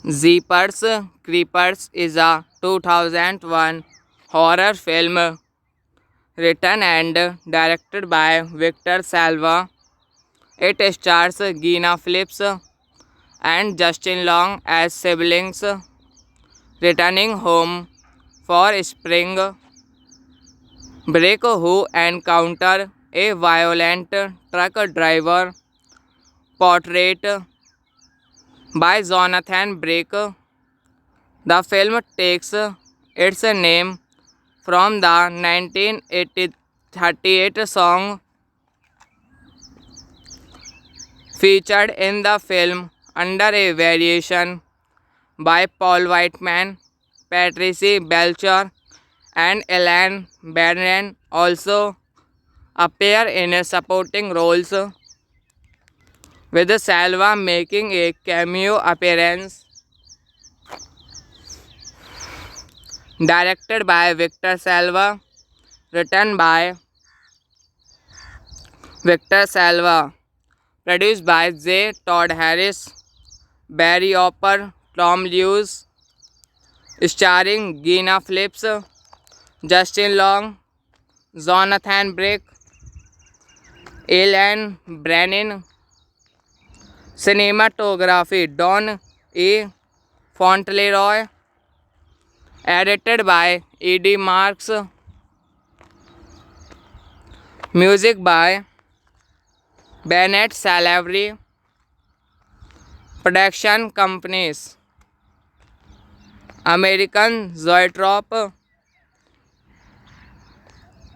Jeepers Creepers is a 2001 horror film written and directed by Victor Salva. It stars Gina Phillips and Justin Long as siblings returning home for spring break who encounter a violent truck driver portrayed by Jonathan Blake. The film takes its name from the 1938 song featured in the film under a variation by Paul Whiteman. Patricia Belcher and Elaine Barron also appear in supporting roles, with Salva making a cameo appearance. Directed by Victor Salva, written by Victor Salva, produced by J. Todd Harris, Barry Opper, Tom Lewis, starring Gina Phillips, Justin Long, Jonathan Blake, Elaine Brennan. Cinematography Don E. Fauntleroy. Edited by E.D. Marks. Music by Bennett Salavery. Production companies American Zoetrope,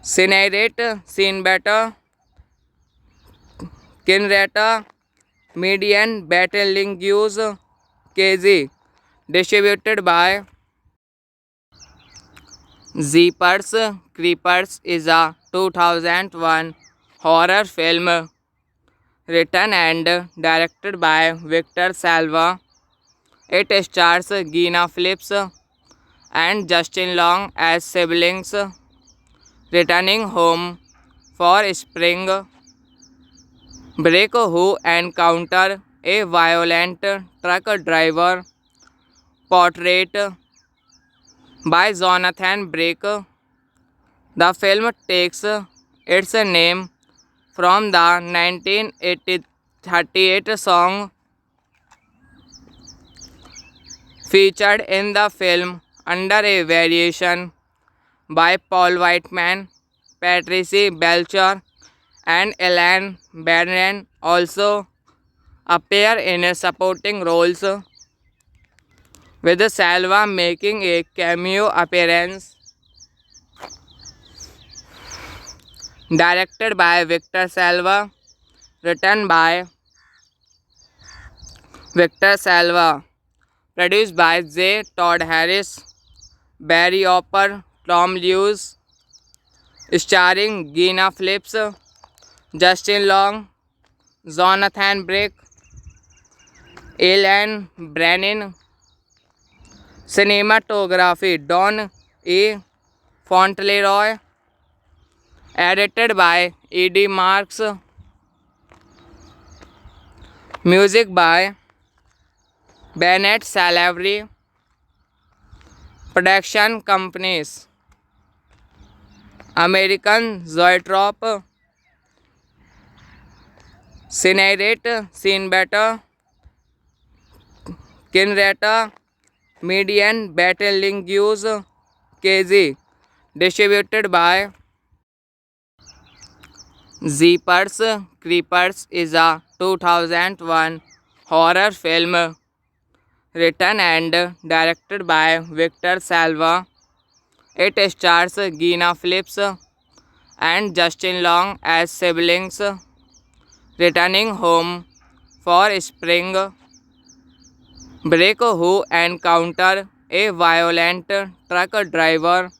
Cinerate, Cinebetter, Kinrata, Median, Battlelingus, KZ. Distributed by Jeepers Creepers is a 2001 horror film written and directed by Victor Salva. It stars Gina Phillips and Justin Long as siblings returning home for spring break who encounter a violent truck driver portrayed by Jonathan Blake. The film takes its name from the 1938 song featured in the film under a variation by Paul Whiteman. Patricia Belcher and Elaine Barron also appear in supporting roles, with Salva making a cameo appearance. Directed by Victor Salva, written by Victor Salva, produced by J. Todd Harris, Barry Opper, Tom Lewis, starring Gina Phillips, Justin Long, Jonathan Brick, Alan Brennan. Cinematography Don E. Fauntleroy. Edited by E.D. Marks. Music by Bennett Salavery. Production companies American Zoetrope, Cinerate, Cinebeta, Kinrata, Median, Battlelingus, KZ. Distributed by Jeepers Creepers is a 2001 horror film written and directed by Victor Salva. It stars Gina Phillips and Justin Long as siblings returning home for spring break who encounter a violent truck driver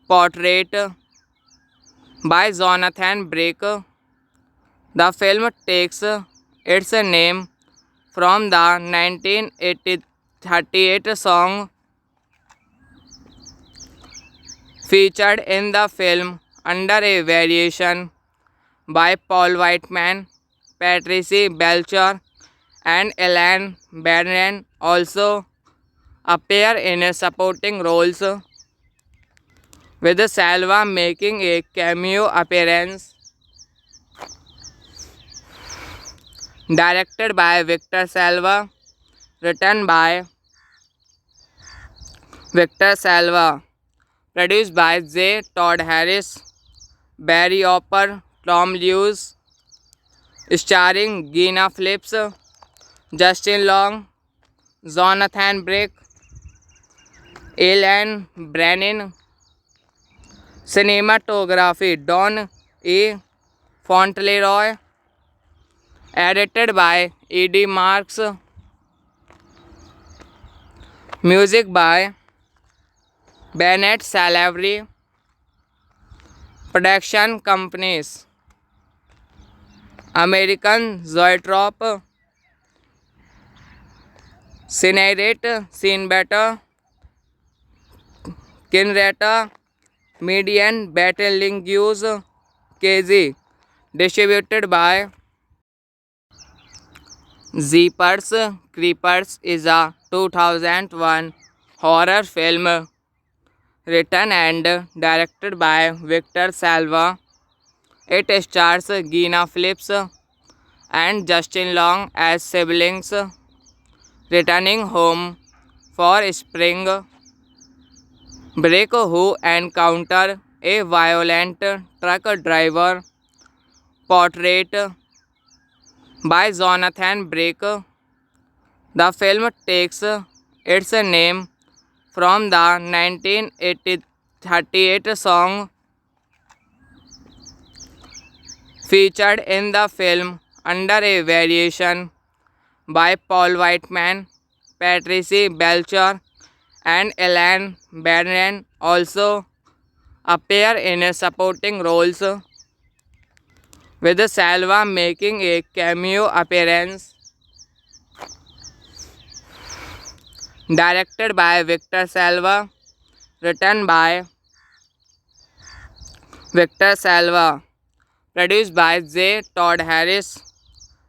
portrayed by Jonathan Brick. The film takes its name from the 1938 song featured in the film under a variation by Paul Whiteman. Patricia Belcher and Elaine Brennan also appear in supporting roles, with Salva making a cameo appearance. Directed by Victor Salva, written by Victor Salva, produced by J. Todd Harris, Barry Opper, Tom Lewis, starring Gina Phillips, Justin Long, Jonathan Brick, Alan Brennan. Cinematography Don E. Fauntleroy. Edited by E.D. Marks. Music by Bennett Salavery. Production companies American Zoetrope, Cinerate, Cinebeta, Kinrata, Median, Battlelingus, KZ. Distributed by Jeepers Creepers is a 2001 horror film written and directed by Victor Salva. It stars Gina Phillips and Justin Long as siblings returning home for spring break who encounter a violent truck driver portrayed by Jonathan Brick. The film takes its name from the 1938 song featured in the film under a variation by Paul Whiteman. Patricia Belcher and Elaine Brennan also appear in supporting roles, with Salva making a cameo appearance. Directed by Victor Salva, written by Victor Salva, produced by J. Todd Harris,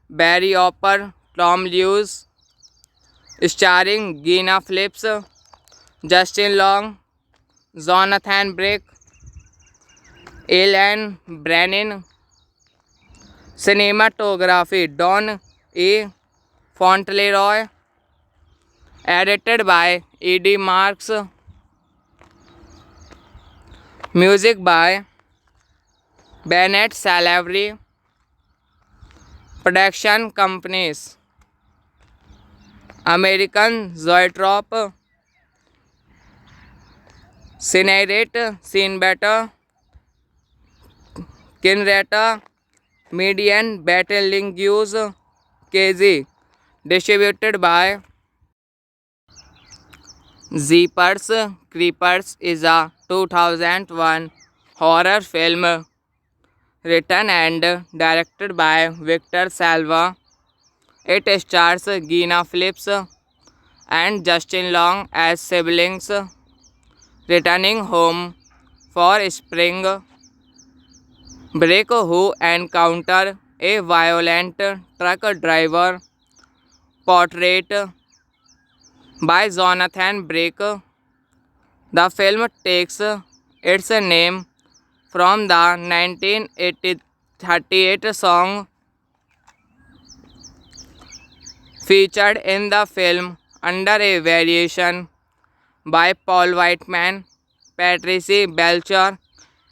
Barry Opper, Tom Lewis, starring Gina Phillips, Justin Long, Jonathan Brick, Alan Brennan. Cinematography Don E. Fauntleroy. Edited by E.D. Marks. Music by Bennett Salavery. Production companies American Zoetrope, Cinerate, Cinebeta, Kinrata, Median, Battlelingus, KZ. Distributed by Jeepers Creepers is a 2001 horror film written and directed by Victor Salva. It stars Gina Phillips and Justin Long as siblings returning home for spring break who encounter a violent truck driver portrayed by Jonathan Blake. The film takes its name from the 1938 song featured in the film under a variation by Paul Whiteman. Patricia Belcher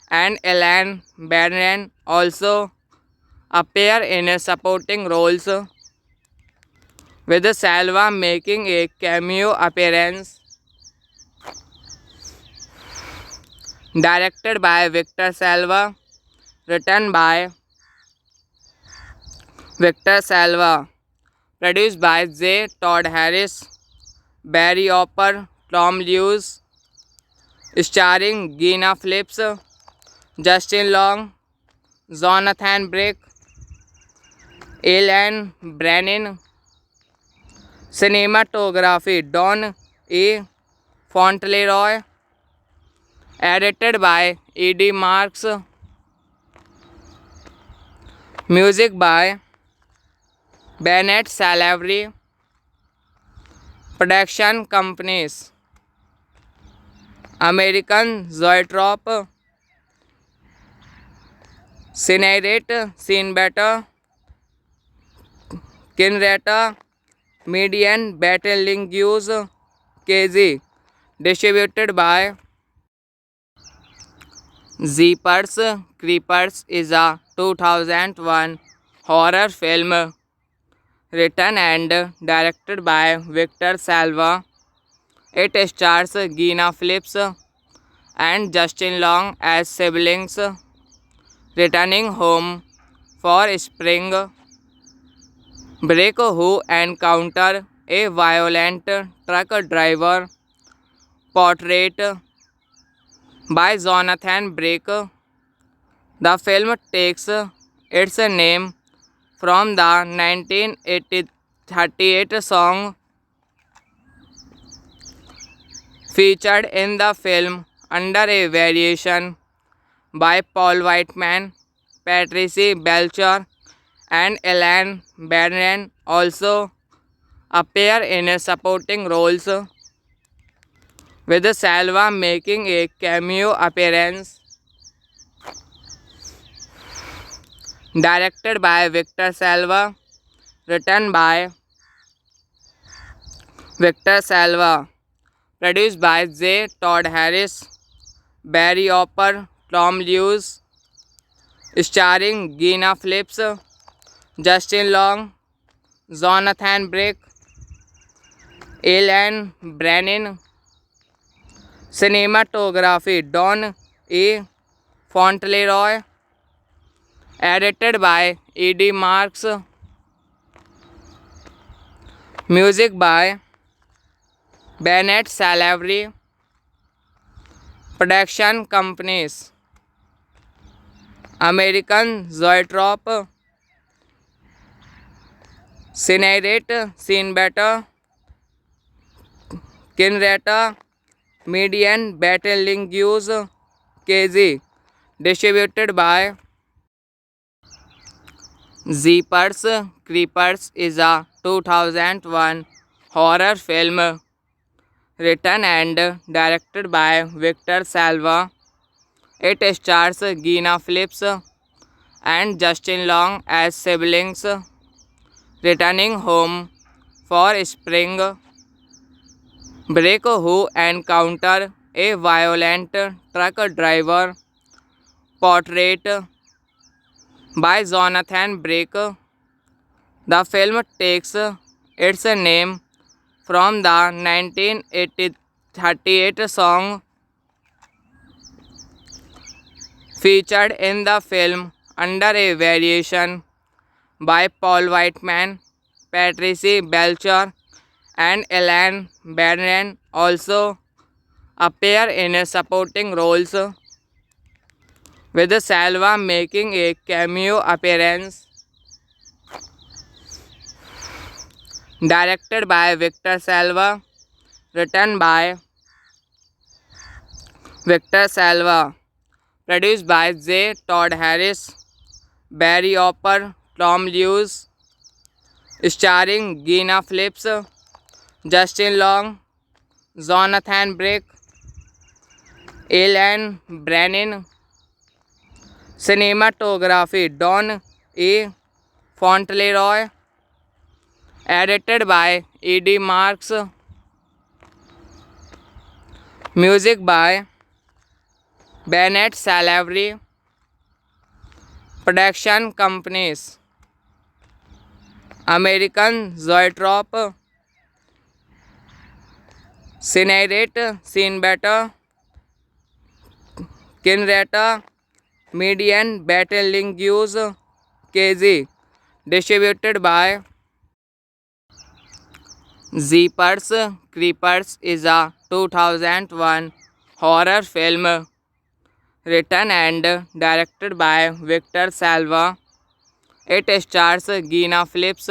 and Elaine Barron also appear in supporting roles, with Salva making a cameo appearance. Directed by Victor Salva, written by Victor Salva, produced by J. Todd Harris, Barry Opper, Tom Lewis, starring Gina Phillips, Justin Long, Jonathan Blake, Elaine Brennan. Cinematography Don E. Fauntleroy. Edited by E.D. Marks. Music by Bennett Salavery. Production companies American Zoetrope, Cinerate, Cinebeta, Kinrata, Median, Battlelingus, KZ. Distributed by Jeepers Creepers is a 2001 horror film written and directed by Victor Salva. It stars Gina Phillips and Justin Long as siblings returning home for spring break who encounter a violent truck driver portrayed by Jonathan Blake. The film takes its name from the 1938 song featured in the film under a variation by Paul Whiteman. Patricia Belcher and Elaine Barron also appear in supporting roles, with Salva making a cameo appearance. Directed by Victor Salva, written by Victor Salva, produced by J. Todd Harris, Barry Opper, Tom Lewis, starring Gina Phillips, Justin Long, Jonathan Blake, Elaine Brennan. Cinematography Don E. Fauntleroy. Edited by E.D. Marks. Music by Bennett Salavery. Production companies American Zoetrope, Cinerate, Cinebeta, Kinrata, Median, Battlelingus, KZ. Distributed by Jeepers Creepers is a 2001 horror film written and directed by Victor Salva. It stars Gina Phillips and Justin Long as siblings returning home for spring break who encounter a violent truck driver portrayed by Jonathan Blake. The film takes its name from the 1938 song featured in the film under a variation by Paul Whiteman. Patricia Belcher and Elaine Barron also appear in supporting roles, with Salva making a cameo appearance. Directed by Victor Salva, written by Victor Salva, produced by J. Todd Harris, Barry Opper, Tom Lewis, starring Gina Phillips, Justin Long, Jonathan Brick, Alan Brennan. Cinematography Don E. Fauntleroy. Edited by E.D. Marks. Music by Bennett Salavery. Production companies: American Zoetrope, Cinerate, Cinebeta, Kinrata, Median, Battlelingus, KZ. Distributed by Jeepers Creepers is a 2001 horror film written and directed by Victor Salva. It stars Gina Phillips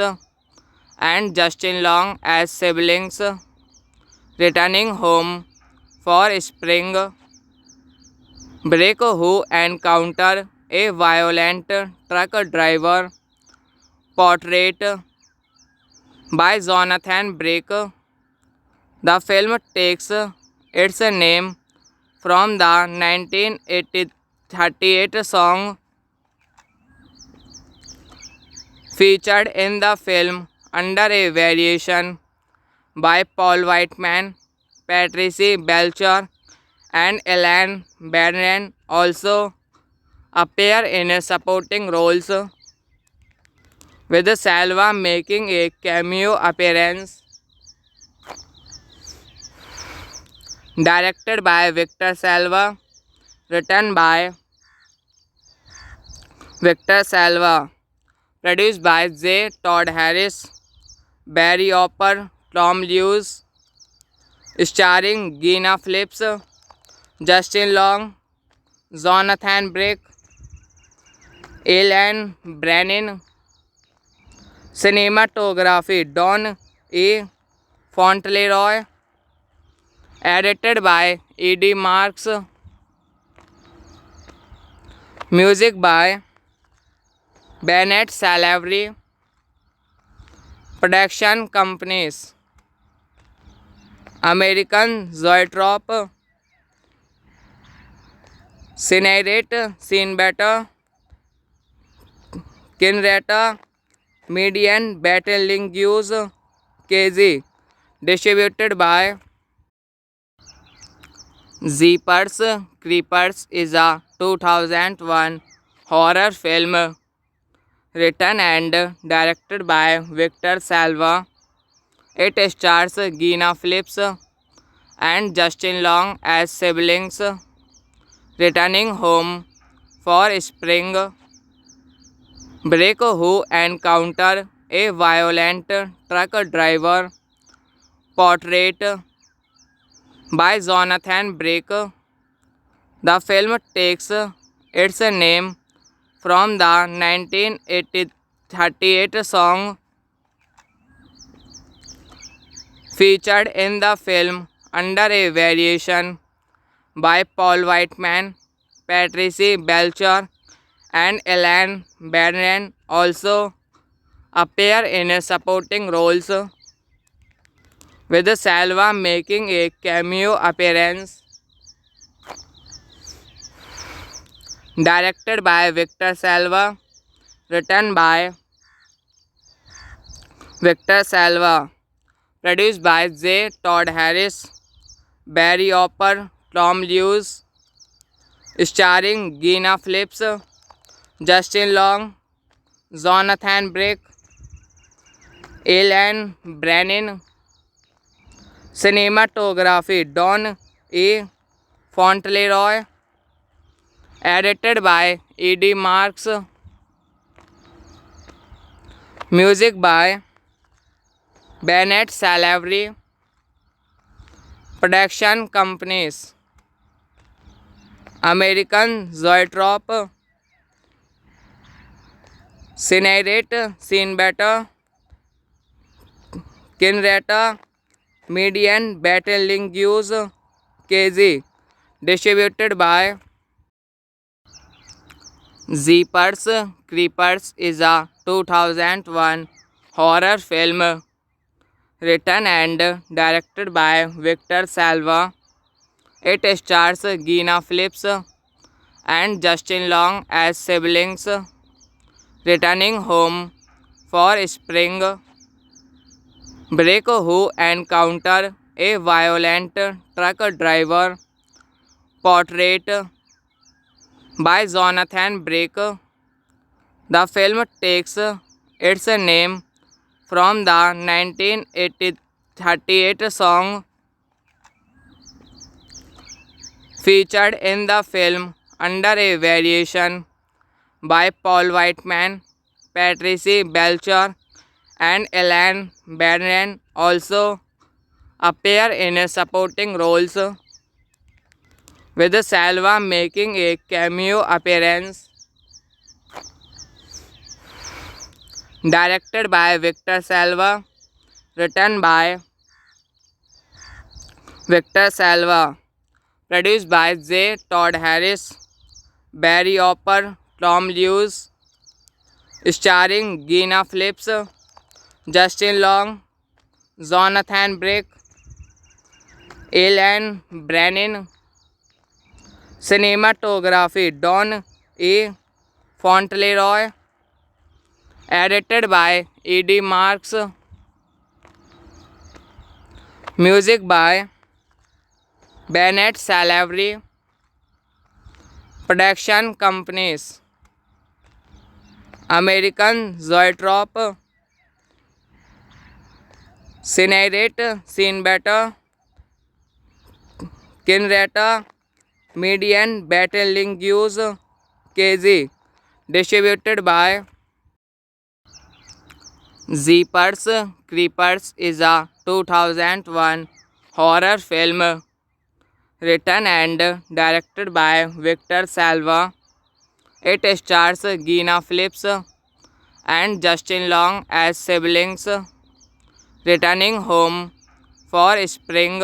and Justin Long as siblings returning home for spring break who encounter a violent truck driver portrayed by Jonathan Brick. The film takes its name from the 1938 song featured in the film under a variation by Paul Whiteman. Patricia Belcher and Elaine Brennan also appear in supporting roles, with Salva making a cameo appearance. Directed by Victor Salva, written by Victor Salva, produced by J. Todd Harris, Barry Opper, Tom Lewis, starring Gina Phillips, Justin Long, Jonathan Brick, Alan Brennan. Cinematography Don E. Fauntleroy. Edited by E.D. Marks. Music by Bennett Salavery. Production companies: American Zoetrope, Cinerate, Cinebeta, Kinrata, Median, Battlelingus, KZ. Distributed by Jeepers Creepers is a 2001 horror film written and directed by Victor Salva. It stars Gina Phillips and Justin Long as siblings returning home for spring break who encounter a violent truck driver portrayed by Jonathan Brick. The film takes its name from the 1938 song featured in the film under a variation by Paul Whiteman. Patricia Belcher and Elaine Brennan also appear in supporting roles, with Salva making a cameo appearance. Directed by Victor Salva, written by Victor Salva, produced by J. Todd Harris, Barry Opper, Tom Lewis, starring Gina Phillips, Justin Long, Jonathan Brick, Alan Brennan. Cinematography Don E. Fauntleroy. Edited by E.D. Marks. Music by Bennett Salavery. Production companies: American zoetrope, Cinerate, Cinebetta, Kinrata, median battlelingus, KZ, distributed by Jeepers Creepers is a 2001 horror film written and directed by Victor Salva. It stars Gina Phillips and Justin Long as siblings returning home for spring break who encounter a violent truck driver portrayed by Jonathan Blake. The film takes its name from the 1938 song featured in the film under a variation by Paul Whiteman. Patricia Belcher and Elaine Barron also appear in supporting roles, with Salva making a cameo appearance. Directed by Victor Salva, written by Victor Salva, produced by J. Todd Harris, Barry Opper, Tom Lewis, starring Gina Phillips, Justin Long, Jonathan Blake, Elaine Brennan. Cinematography Don E. Fauntleroy. Edited by E.D. Marks. Music by Bennett Salavery. Production companies: American Zoetrope, Cinerate, Cinebetta, Kinrata, median battlelingus, KZ, distributed by Jeepers Creepers is a 2001 horror film written and directed by Victor Salva. It stars Gina Phillips and Justin Long as siblings returning home for spring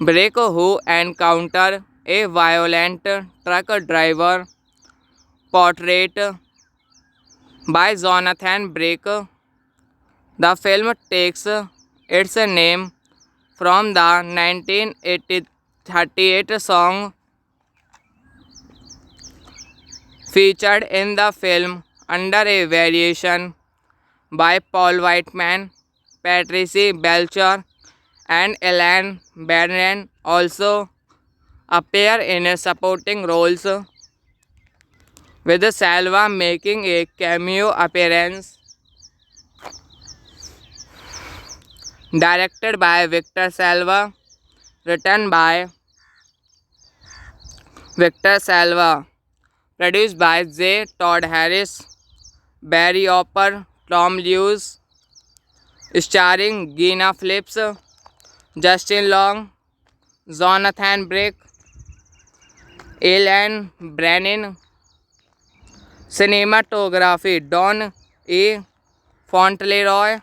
break who encounter a violent truck driver portrayed by Jonathan Blake. The film takes its name from the 1938 song featured in the film under a variation by Paul Whiteman. Patricia Belcher and Elaine Barron also appear in supporting roles, with Salva making a cameo appearance. Directed by Victor Salva, written by Victor Salva, produced by J. Todd Harris, Barry Opper, Tom Lewis, starring Gina Phillips, Justin Long, Jonathan Blake, Elaine Brennan. Cinematography Don E. Fauntleroy.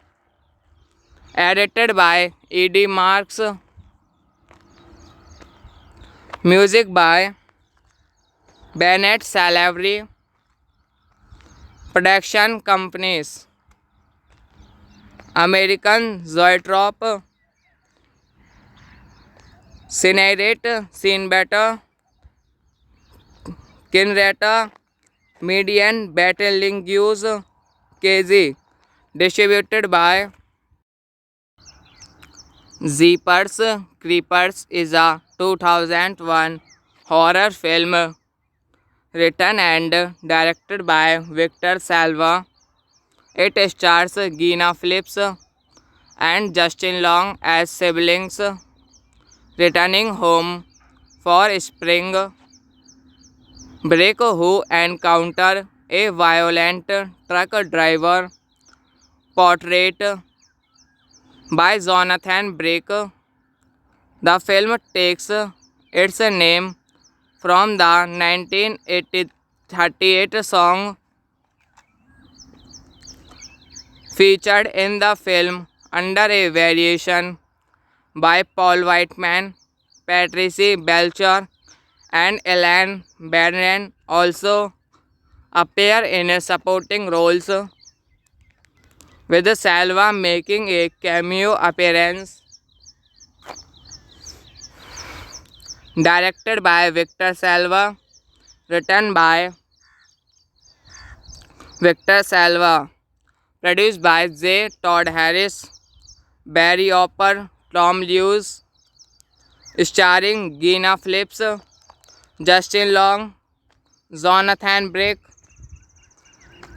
Edited by E.D. Marks. Music by Bennett Salavery. Production companies: American Zoetrope, Cinerate, Cinebetta, Kinrata, median battlelingus, KZ, distributed by Jeepers Creepers is a 2001 horror film written and directed by Victor Salva. It stars Gina Phillips and Justin Long as siblings returning home for spring break who encounter a violent truck driver portrayed by Jonathan Blake. The film takes its name from the 1938 song featured in the film under a variation by Paul Whiteman. Patricia Belcher and Ellen Barron also appear in supporting roles, with Salva making a cameo appearance. Directed by Victor Salva, written by Victor Salva, produced by J. Todd Harris, Barry Opper, Tom Lewis, starring Gina Phillips, Justin Long, Jonathan Brick,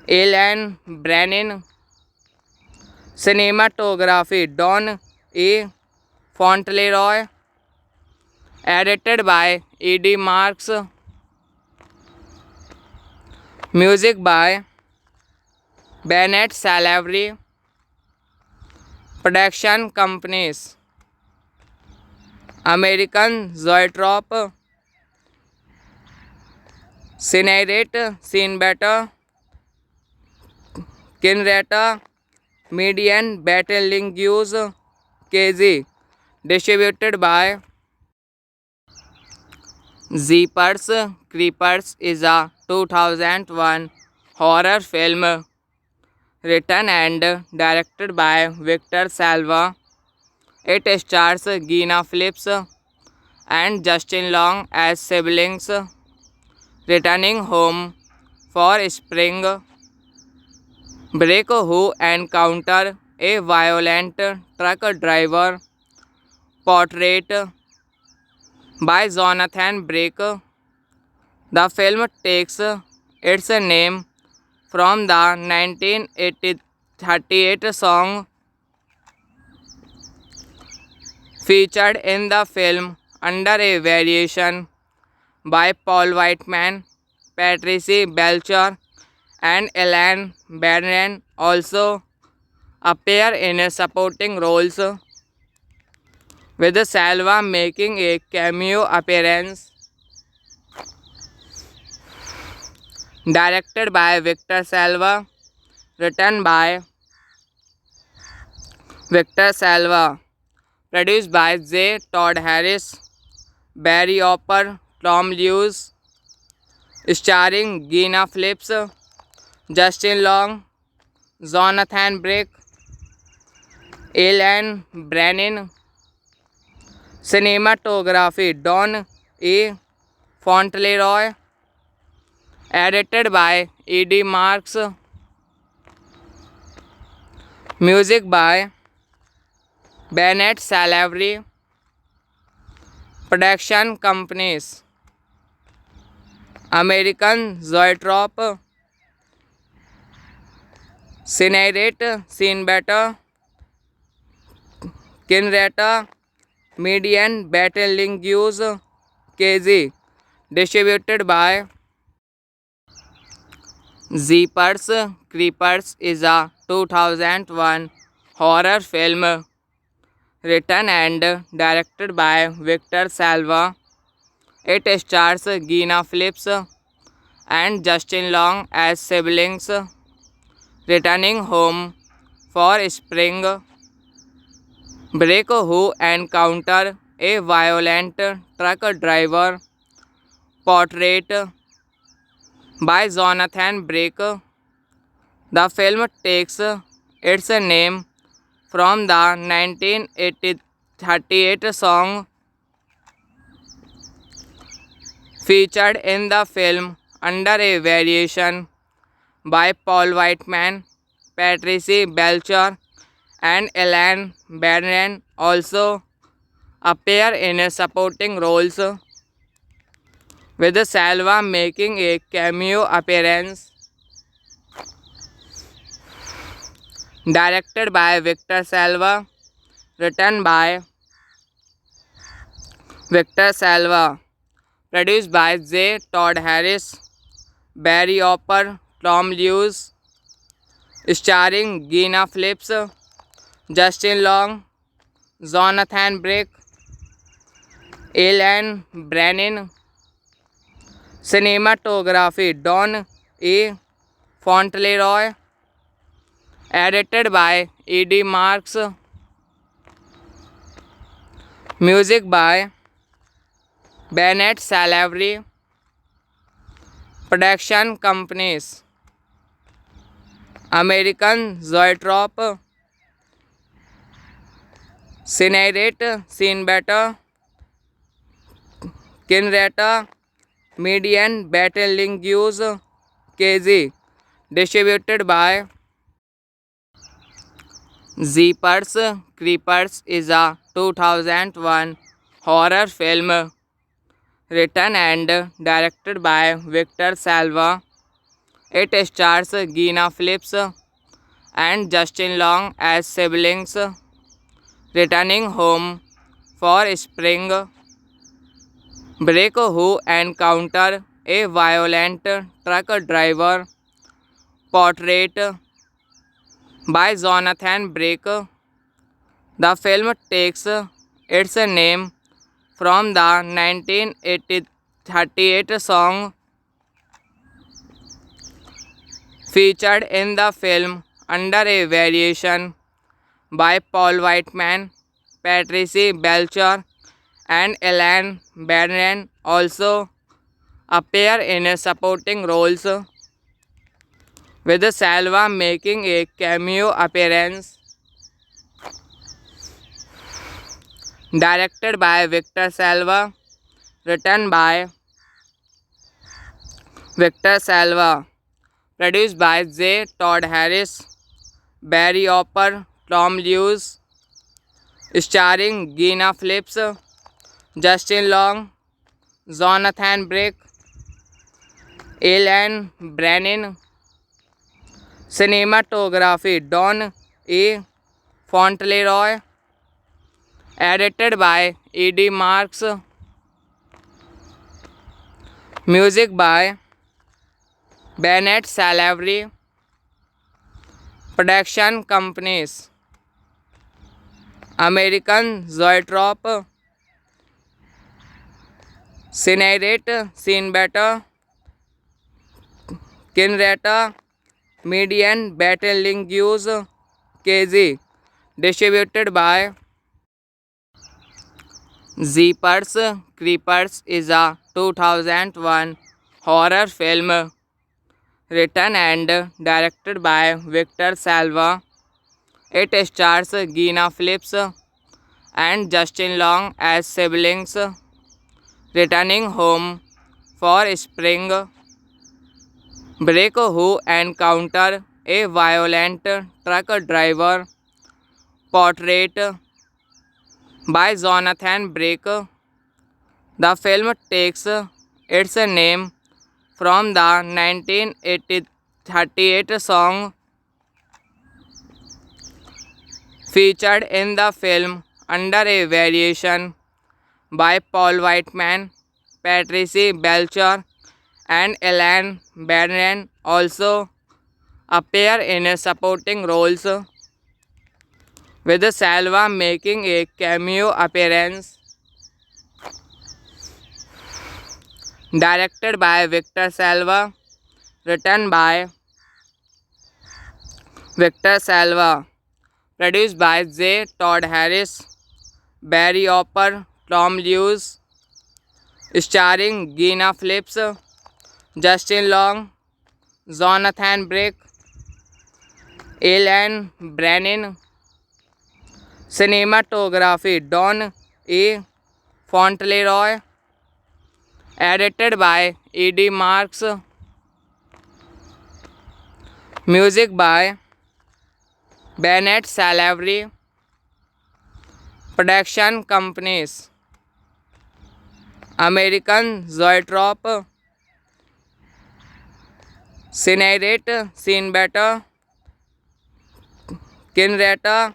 Ellen Brennan. Cinematography Don E. Fauntleroy. Edited by E.D. Marks. Music by Bennett Salavery. Production companies: American Zoetrope, Cinerate, Cinebeta, Kinrata, Median, Battlelingus, KZ. Distributed by Jeepers Creepers is a 2001 horror film written and directed by Victor Salva. It stars Gina Phillips and Justin Long as siblings returning home for spring break who encounter a violent truck driver portrayed by Jonathan Brick. The film takes its name from the 1938 song featured in the film under a variation by Paul Whiteman. Patricia Belcher and Ellen Barron also appear in supporting roles, with Salva making a cameo appearance. Directed by Victor Salva, written by Victor Salva, produced by J. Todd Harris, Barry Opper, Tom Lewis, starring Gina Phillips, Justin Long, Jonathan Brick, Ellen Brennan. Cinematography Don E. Fauntleroy. Edited by E.D. Marks. Music by Bennett Salavery. Production companies: American Zoetrope, Cinerate, Cinebeta, Kinrata, Median, Battlelingus, KZ. Distributed by Jeepers Creepers is a 2001 horror film written and directed by Victor Salva. It stars Gina Phillips and Justin Long as siblings returning home for spring break who encounter a violent truck driver portrayed by Jonathan Brick. The film takes its name from the 1938 song featured in the film under a variation by Paul Whiteman. Patricia Belcher and Ellen Barron also appear in supporting roles, with Salva making a cameo appearance. Directed by Victor Salva, written by Victor Salva, produced by J. Todd Harris, Barry Opper, Tom Lewis, starring Gina Phillips, Justin Long, Jonathan Brick, Ellen Brennan. Cinematography Don E. Fauntleroy. Edited by E.D. Marks. Music by Bennett Salavery. Production companies American Zoetrope, Cinerate, Cinebeta, Kinrata, Median, Battlelingus, KZ. Distributed by Jeepers Creepers is a 2001 horror film written and directed by Victor Salva. It stars Gina Phillips and Justin Long as siblings returning home for spring break who encounter a violent truck driver portrayed by Jonathan Blake. The film takes its name from the 1938 song featured in the film under a variation by Paul Whiteman. Patricia Belcher and Elaine Barron also appear in supporting roles, with Salva making a cameo appearance. Directed by Victor Salva, written by Victor Salva, produced by J. Todd Harris, Barry Opper, Tom Lewis, starring Gina Phillips, Justin Long, Jonathan Blake, Elaine Brennan. Cinematography Don E. Fauntleroy. Edited by E.D. Marks. Music by Bennett Salavery. Production companies American Zoetrope, Cinerate, Cinebeta, Kinrata, Median, Battlelingus, KZ. Distributed by Jeepers Creepers is a 2001 horror film written and directed by Victor Salva. It stars Gina Phillips and Justin Long as siblings returning home for spring break who encounter a violent truck driver portrayed by Jonathan Blake. The film takes its name from the 1938 song featured in the film under a variation by Paul Whiteman. Patricia Belcher and Elaine Barron also appear in supporting roles, with Salva making a cameo appearance. Directed by Victor Salva, written by Victor Salva, produced by J. Todd Harris, Barry Opper, Tom Lewis, starring Gina Phillips, Justin Long, Jonathan Blake, Elaine Brennan. Cinematography Don E. Fauntleroy. Edited by E.D. Marks. Music by Bennett Salavery. Production companies American Zoetrope, Cinerate, Cinebeta, Kinrata,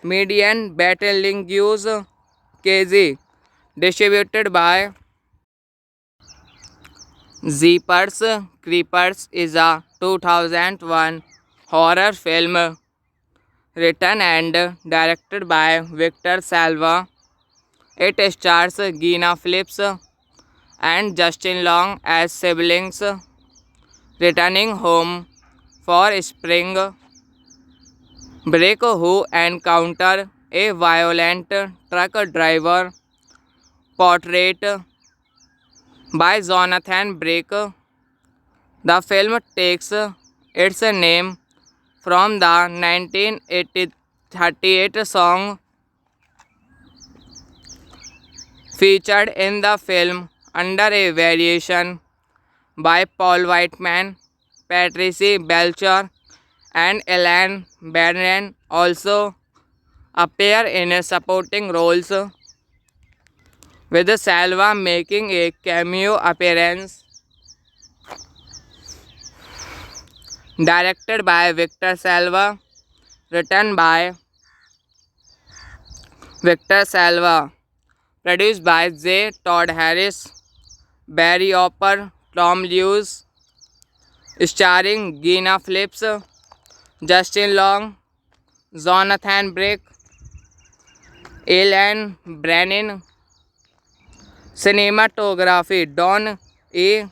Median, Battlelingus, KZ. Distributed by Jeepers Creepers is a 2001 horror film written and directed by Victor Salva. It stars Gina Phillips and Justin Long as siblings returning home for spring break who encounter a violent truck driver portrayed by Jonathan Blake. The film takes its name from the 1938 song featured in the film under a variation by Paul Whiteman. Patricia Belcher and Elaine Barron also appear in supporting roles, with Salva making a cameo appearance. Directed by Victor Salva, written by Victor Salva, produced by J. Todd Harris, Barry Opper, Tom Lewis, starring Gina Phillips, Justin Long, Jonathan Blake, Elaine Brennan. Cinematography Don E.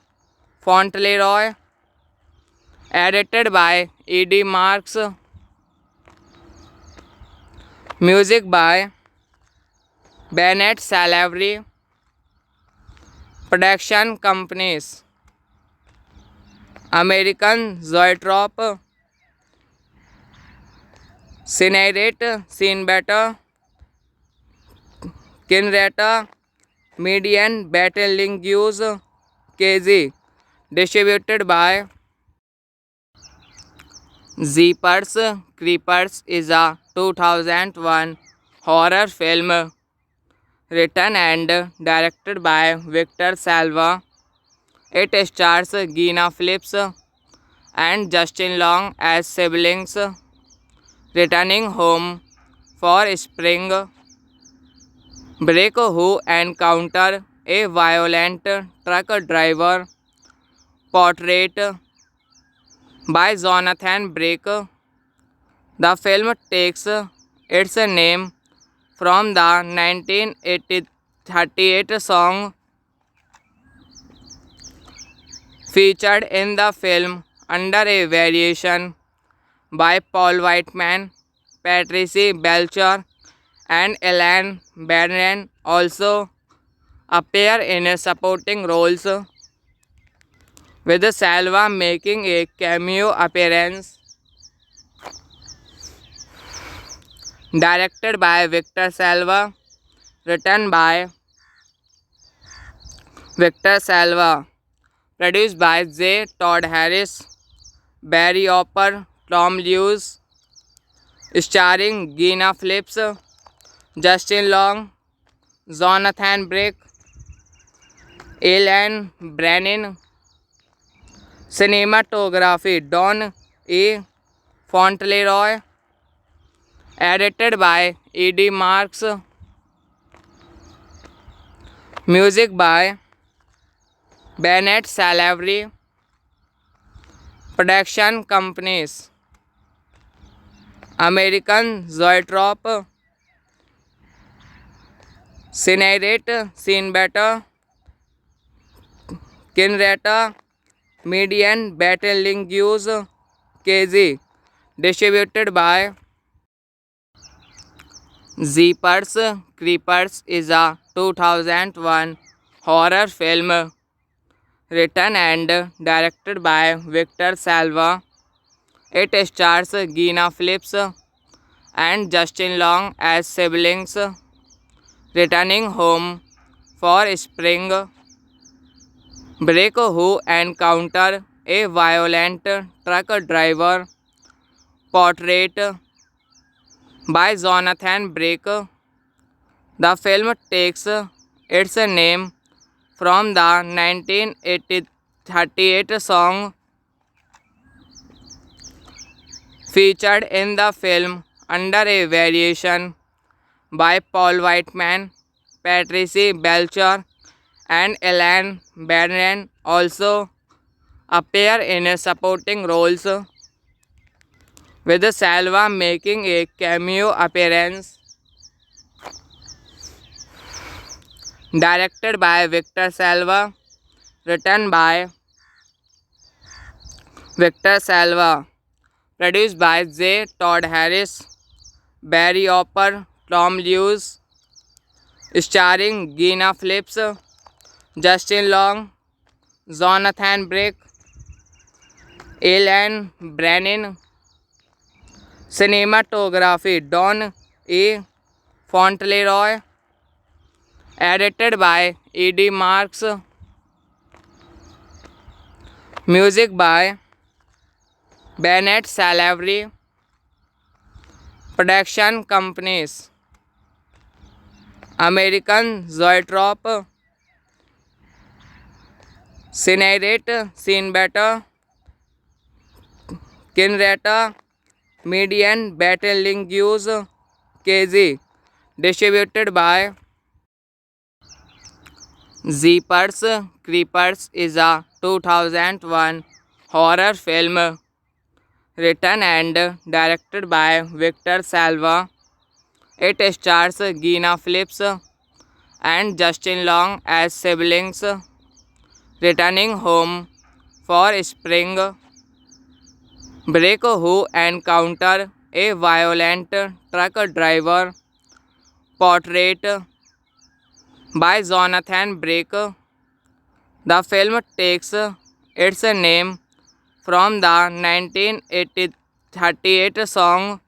Fauntleroy. Edited by E.D. Marks. Music by Bennett Salavery. Production companies American Zoetrope, Cinerate, Cinebeta, Kinrata, Median, Battlelingus, KZ. Distributed by Jeepers Creepers is a 2001 horror film written and directed by Victor Salva. It stars Gina Phillips and Justin Long as siblings returning home for spring break who encounter a violent truck driver portrayed by Jonathan Blake. The film takes its name from the 1938 song featured in the film under a variation by Paul Whiteman. Patricia Belcher and Elaine Barron also appear in supporting roles, with Salva making a cameo appearance. Directed by Victor Salva, written by Victor Salva, produced by J. Todd Harris, Barry Opper, Tom Lewis, starring Gina Phillips, Justin Long, Jonathan Blake, Elaine Brennan. Cinematography Don E. Fauntleroy. Edited by E.D. Marks. Music by Bennett Salavery. Production companies American Zoetrope, Cinerate, Cinebeta, Kinrata, Median, Battlelingus, KZ. Distributed by Jeepers Creepers is a 2001 horror film written and directed by Victor Salva. It stars Gina Phillips and Justin Long as siblings returning home for spring break who encounter a violent truck driver portrayed by Jonathan Blake. The film takes its name from the 1938 song featured in the film under a variation by Paul Whiteman. Patricia Belcher and Elaine Barron also appear in supporting roles, with Salva making a cameo appearance. directed by Victor Salva, written by Victor Salva, produced by J. Todd Harris, Barry Opper, Tom Lewis, starring Gina Phillips, Justin Long, Jonathan Brick, Alan Brennan. Cinematography Don E. Fauntleroy. Edited by E.D. Marks. Music by Bennett Salavery. Production companies American Zoetrope, Cinerate, Cinebeta, Kinrata, Median, Battlelingus, KZ. Distributed by Jeepers Creepers is a 2001 horror film written and directed by Victor Salva. It stars Gina Phillips and Justin Long as siblings returning home for spring break who encounter a violent truck driver portrayed by Jonathan Brick. The film takes its name from the 1938 song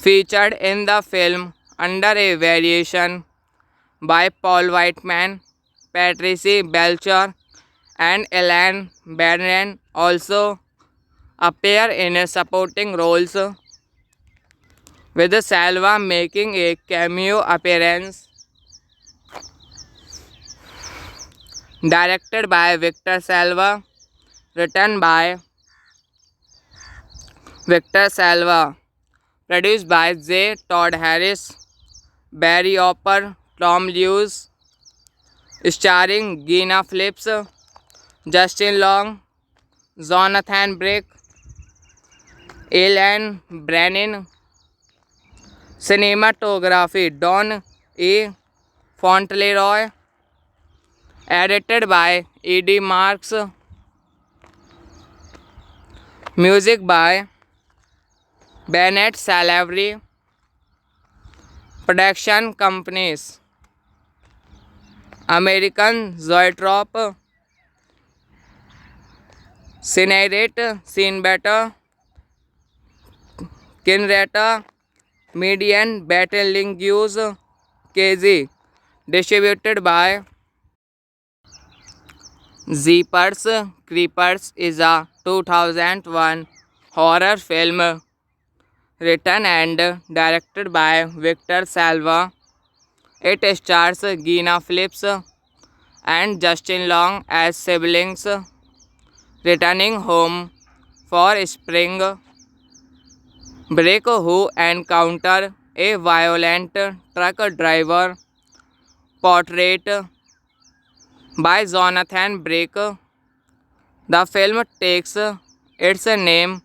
featured in the film under a variation by Paul Whiteman. Patricia Belcher and Ellen Barron also appear in supporting roles, with Salva making a cameo appearance. Directed by Victor Salva, written by Victor Salva, produced by J. Todd Harris, Barry Opper, Tom Lewis, starring Gina Phillips, Justin Long, Jonathan Brick, Alan Brennan. Cinematography Don E. Fauntleroy. Edited by E.D. Marks. Music by Bennett Salavery. Production companies American Zoetrope, Cinerate, Cinebeta, Kinrata, Median, Battlelingus, KZ. Distributed by Jeepers Creepers is a 2001 horror film written and directed by Victor Salva. It stars Gina Phillips and Justin Long as siblings returning home for spring break who encounter a violent truck driver portrayed by Jonathan Brick. The film takes its name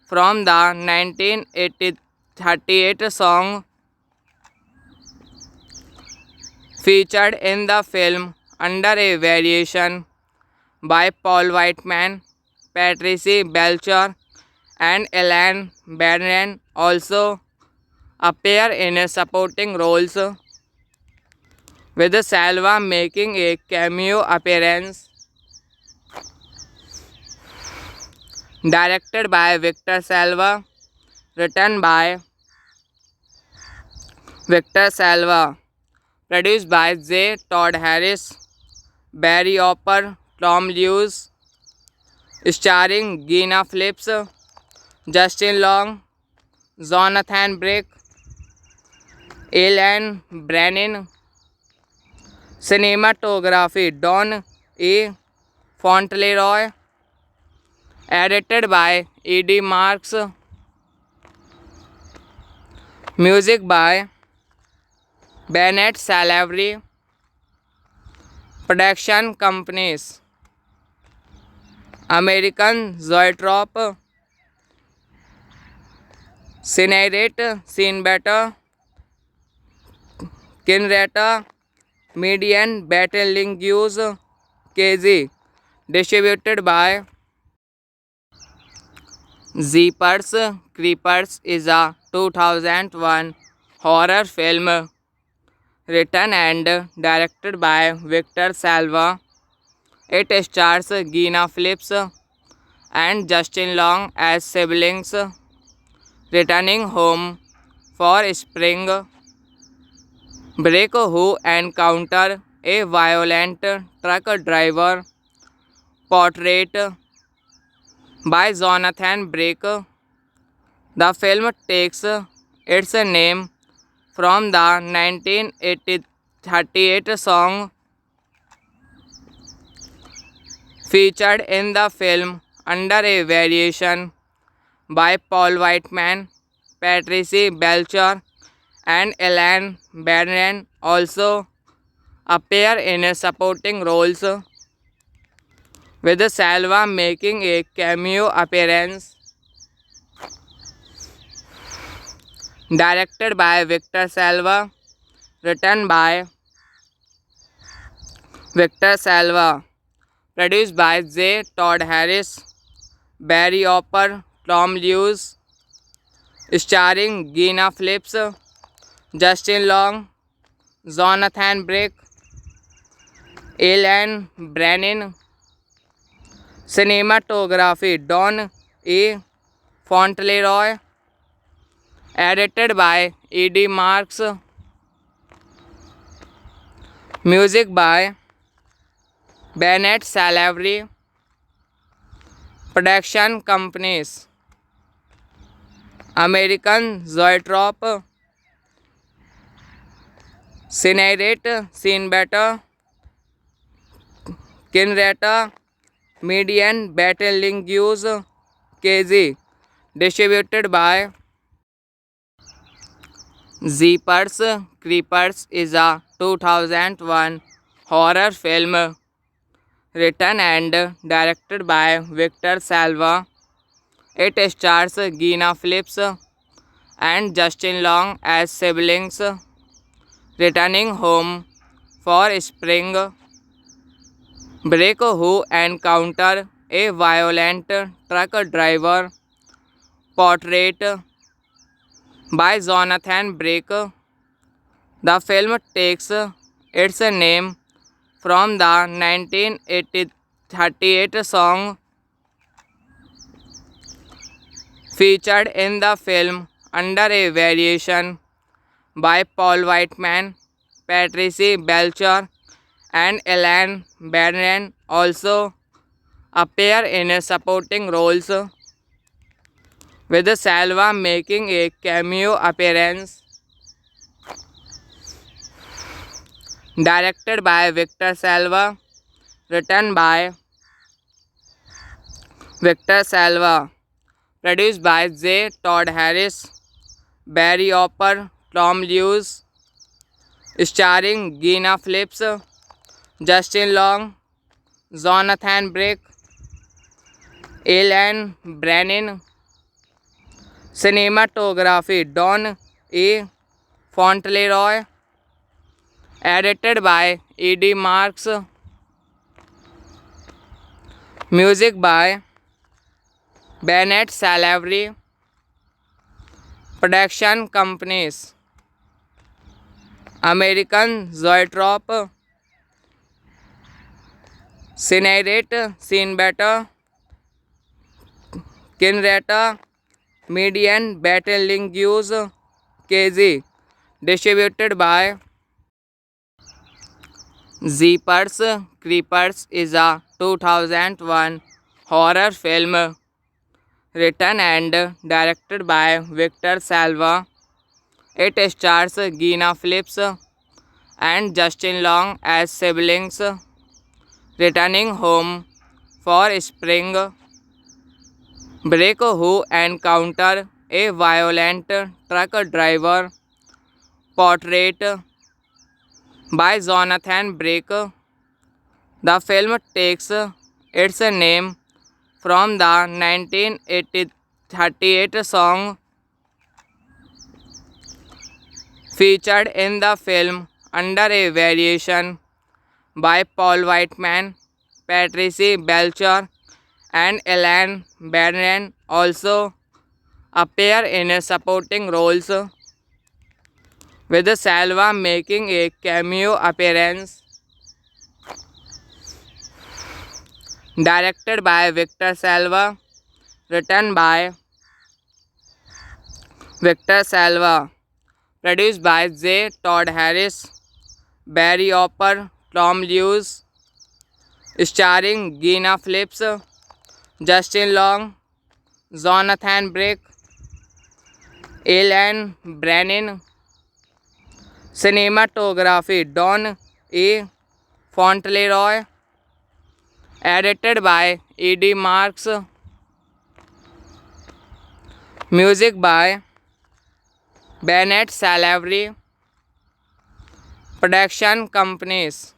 from the 1938 song featured in the film under a variation by Paul Whiteman. Patricia Belcher and Ellen Barron also appear in supporting roles, with Salva making a cameo appearance. Directed by Victor Salva, written by Victor Salva, produced by J. Todd Harris, Barry Opper, Tom Lewis, starring Gina Phillips, Justin Long, Jonathan Brick, Alan Brennan. Cinematography Don E. Fauntleroy. Edited by E.D. Marks. Music by Bennett Salavery. Production companies American Zoetrope, Cinerate, Cinebeta, Kinrata Median Battlelingus KG. Distributed by Jeepers Creepers is a 2001 horror film written and directed by Victor Salva. It stars Gina Phillips and Justin Long as siblings returning home for spring break who encounter a violent truck driver portrayed by Jonathan Blake. The film takes its name from the 1938 song featured in the film under a variation by Paul Whiteman. Patricia Belcher and Elaine Barron also appear in supporting roles, with Salva making a cameo appearance. Directed by Victor Salva, written by Victor Salva, produced by J. Todd Harris, Barry Opper, Tom Lewis, starring Gina Phillips, Justin Long, Jonathan Blake, Elaine Brennan. Cinematography Don E. Fauntleroy. Edited by E.D. Marks. Music by Bennett Salavery. Production companies American Zoetrope, Cinerate, Cinebeta, Kinrata, Median Battlelingus KG. Distributed by Jeepers Creepers is a 2001 horror film written and directed by Victor Salva. It stars Gina Phillips and Justin Long as siblings returning home for spring break who encounter a violent truck driver portrayed by Jonathan Blake. The film takes its name from the 1938 song featured in the film under a variation by Paul Whiteman. Patricia Belcher and Elaine Barron also appear in supporting roles, with Salva making a cameo appearance. Directed by Victor Salva, written by Victor Salva, produced by J. Todd Harris, Barry Opper, Tom Lewis, starring Gina Phillips, Justin Long, Jonathan Blake, Elaine Brennan. Cinematography Don E. Fauntleroy. Edited by E.D. Marks. Music by Bennett Salavery. Production companies American Zoetrope, Cinerate, Cinebeta, Kinrata, Median Battlelingus KG. Distributed by Jeepers Creepers is a 2001 horror film written and directed by Victor Salva. It stars Gina Phillips and Justin Long as siblings returning home for spring break who encounter a violent truck driver portrayed by Jonathan Blake. The film takes its name from the 1938 song featured in the film under a variation by Paul Whiteman, Patricia Belcher, and Ellen Barron also appear in supporting roles, with Salva making a cameo appearance. Directed by Victor Salva, written by Victor Salva, produced by J. Todd Harris, Barry Opper, Tom Lewis, starring Gina Phillips, Justin Long, Jonathan Brick, Ellen Brennan. Cinematography Don E. Fauntleroy. Edited by E.D. Marks. Music by Bennett Salavery. Production companies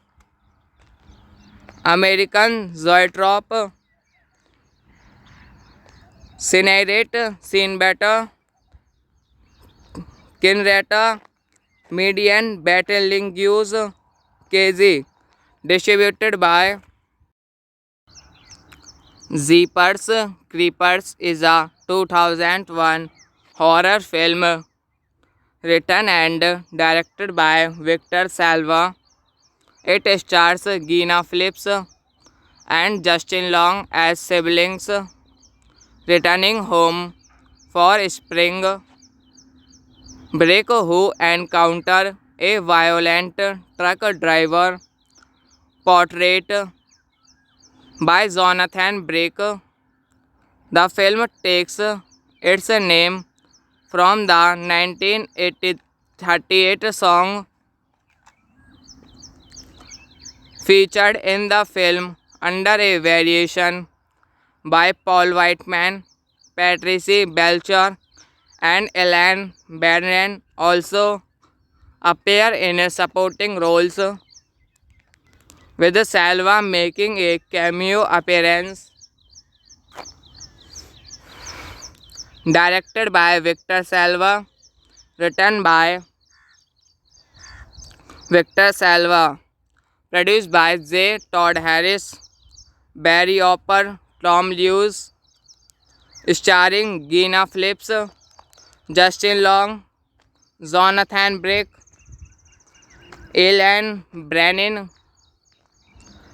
American Zoetrope, Cinerate, Cinebeta, Kinrata, Median, Battlelingus, KZ. Distributed by Jeepers Creepers is a 2001 horror film written and directed by Victor Salva. It stars Gina Phillips and Justin Long as siblings returning home for spring break who encounter a violent truck driver portrayed by Jonathan Brick. The film takes its name from the 1938 song featured in the film under a variation by Paul Whiteman, Patricia Belcher, and Ellen Barron also appear in supporting roles, with Salva making a cameo appearance. Directed by Victor Salva, written by Victor Salva, produced by J. Todd Harris, Barry Opper, Tom Lewis, starring Gina Phillips, Justin Long, Jonathan Brick, Ellen Brennan.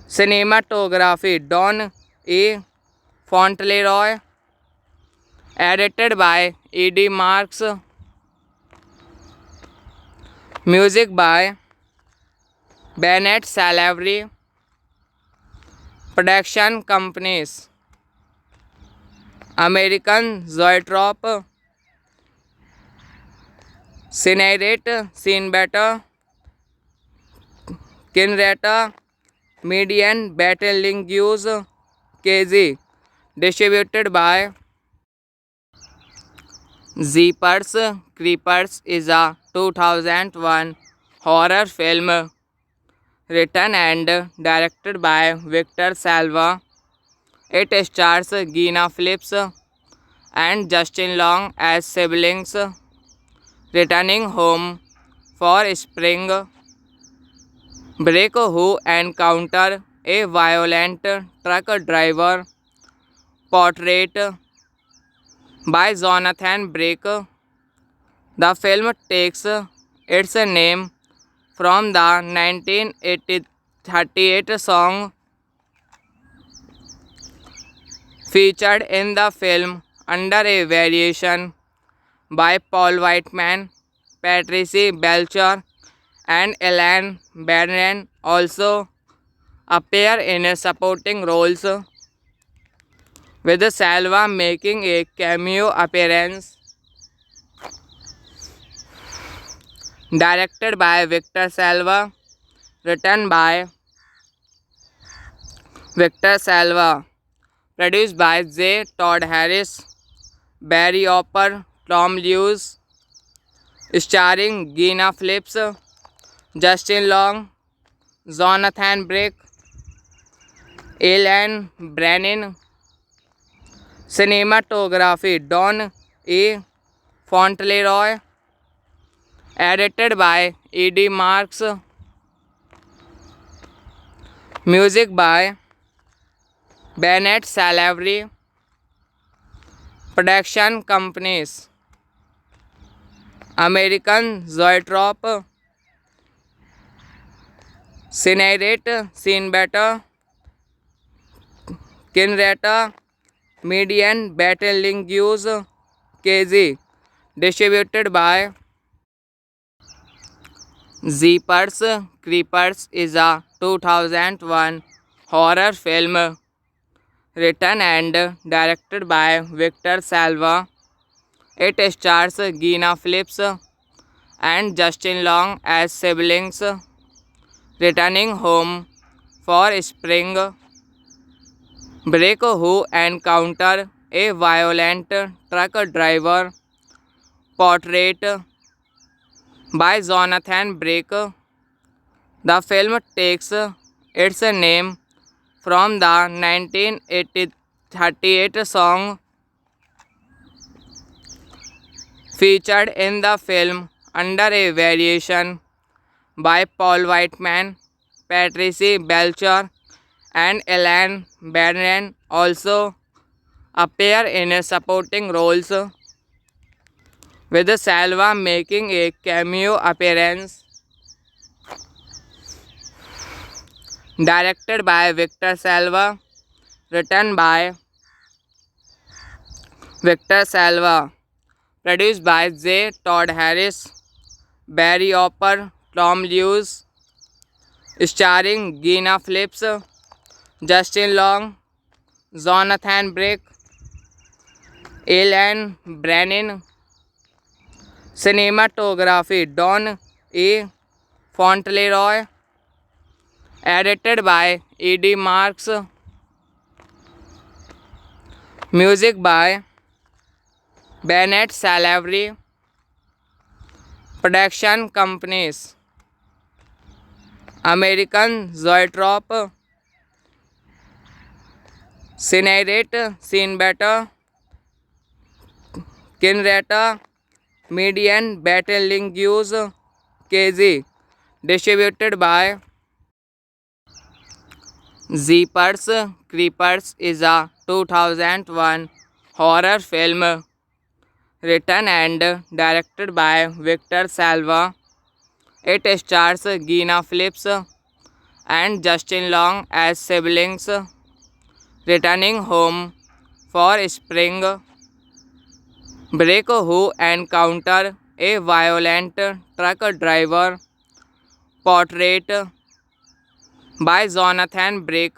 Cinematography Don E. Fauntleroy. Edited by E.D. Marks. Music by Bennett Salavery. Production companies American Zoetrope, Cinerate, Cinebeta, Kinrata, Median, Battlelingus, KZ. Distributed by Jeepers Creepers is a 2001 horror film written and directed by Victor Salva. It stars Gina Phillips and Justin Long as siblings returning home for spring break who encounter a violent truck driver portrayed by Jonathan Brick. The film takes its name from the 1938 song featured in the film under a variation by Paul Whiteman, Patricia Belcher, and Ellen Barron also appear in supporting roles, with Salva making a cameo appearance. Directed by Victor Salva, written by Victor Salva, produced by J. Todd Harris, Barry Opper, Tom Lewis, starring Gina Phillips, Justin Long, Jonathan Brick, Ellen Brennan. Cinematography Don E. Fauntleroy. Edited by E.D. Marks. Music by Bennett Salvary. Production companies: American Zoetrope, Cinerate, Cinebeta, Kinrata, Median, Battlelingus, KZ. Distributed by Jeepers Creepers is a 2001 horror film written and directed by Victor Salva. It stars Gina Phillips and Justin Long as siblings returning home for spring break who encounter a violent truck driver portrayed by Jonathan Blake. The film takes its name from the 1938 song featured in the film under a variation by Paul Whiteman. Patricia Belcher and Elaine Barron also appear in supporting roles, with Salva making a cameo appearance. Directed by Victor Salva, written by Victor Salva, produced by J. Todd Harris, Barry Opper, Tom Lewis, starring Gina Phillips, Justin Long, Jonathan Blake, Elaine Brennan. Cinematography: Don E. Fauntleroy. Edited by E.D. Marks. Music by Bennett Salvary. Production companies: American Zoetrope, Cinerate, Cinebeta, Kinrata, Median, Battlelingus, KZ. Distributed by Jeepers Creepers is a 2001 horror film written and directed by Victor Salva. It stars Gina Phillips and Justin Long as siblings returning home for spring break who encounter a violent truck driver portrayed by Jonathan Blake.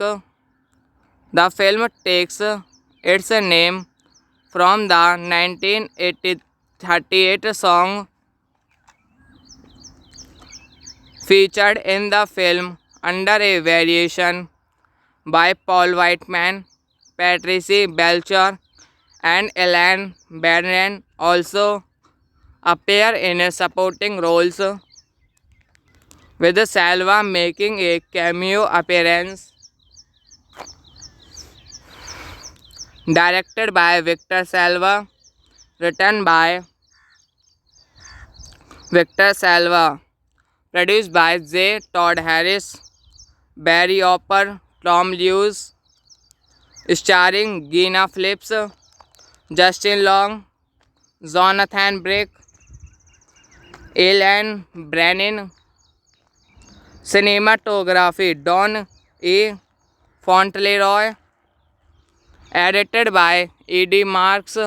The film takes its name from the 1938 song featured in the film under a variation by Paul Whiteman. Patricia Belcher and Elaine Barron also appear in supporting roles, with Salva making a cameo appearance. Directed by Victor Salva, written by Victor Salva, produced by J. Todd Harris, Barry Opper, Tom Lewis, starring Gina Phillips, Justin Long, Jonathan Blake, Elaine Brennan. Cinematography: Don E. Fauntleroy. Edited by E.D. Marks.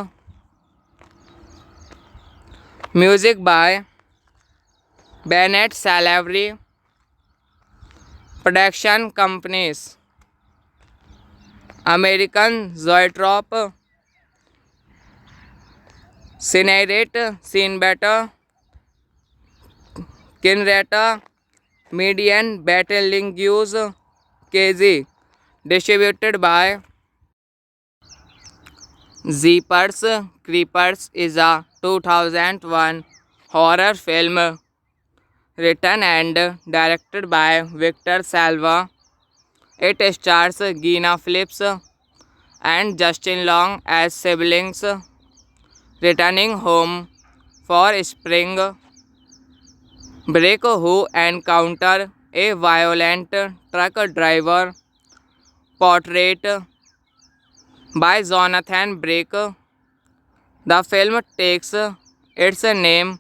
Music by Bennett Salvary. Production companies: American Zoetrope, Cinerate, Cinebeta, Kinrata, Median, Battlelingus, KZ. Distributed by Jeepers Creepers is a 2001 horror film written and directed by Victor Salva. It stars Gina Phillips and Justin Long as siblings returning home for spring break who encounter a violent truck driver. Portrait by Jonathan Blake. The film takes its name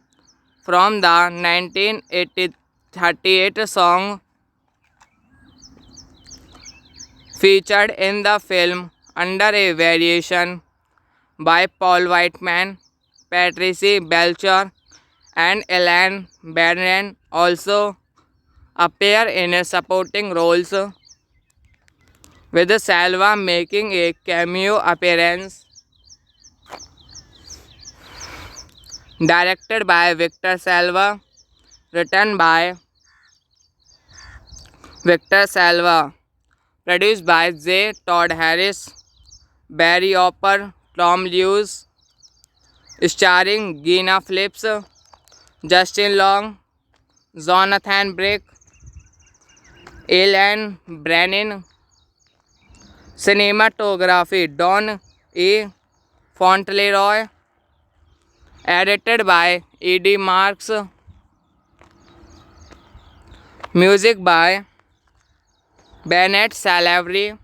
from the 1938 song featured in the film under a variation by Paul Whiteman. Patricia Belcher and Elaine Barron also appear in supporting roles, with Salva making a cameo appearance. Directed by Victor Salva, written by Victor Salva, produced by J. Todd Harris, Barry Opper, Tom Lewis, starring Gina Phillips, Justin Long, Jonathan Blake, Elaine Brennan. Cinematography Don E. Fauntleroy. Edited by E.D. Marks. Music by Bennett Salavery.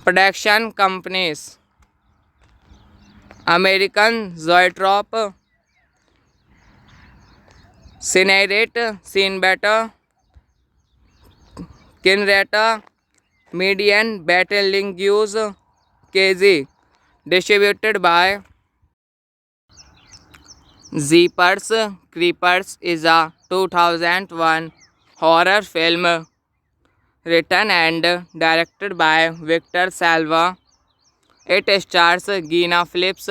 Production companies: American Zoetrope, Cinerate, Cinebeta, Kinrata, Median, Battlelingus, KZ. Distributed by Jeepers Creepers is a 2001 horror film written and directed by Victor Salva. It stars Gina Phillips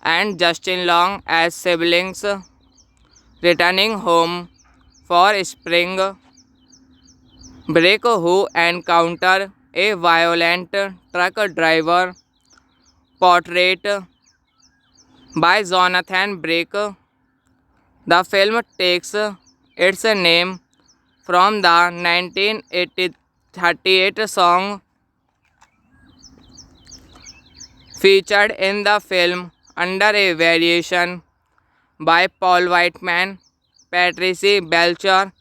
and Justin Long as siblings returning home for spring break who encounter a violent truck driver. Portrait by Jonathan Blake. The film takes its name from the 1938 song featured in the film under a variation by Paul Whiteman. Patricia Belcher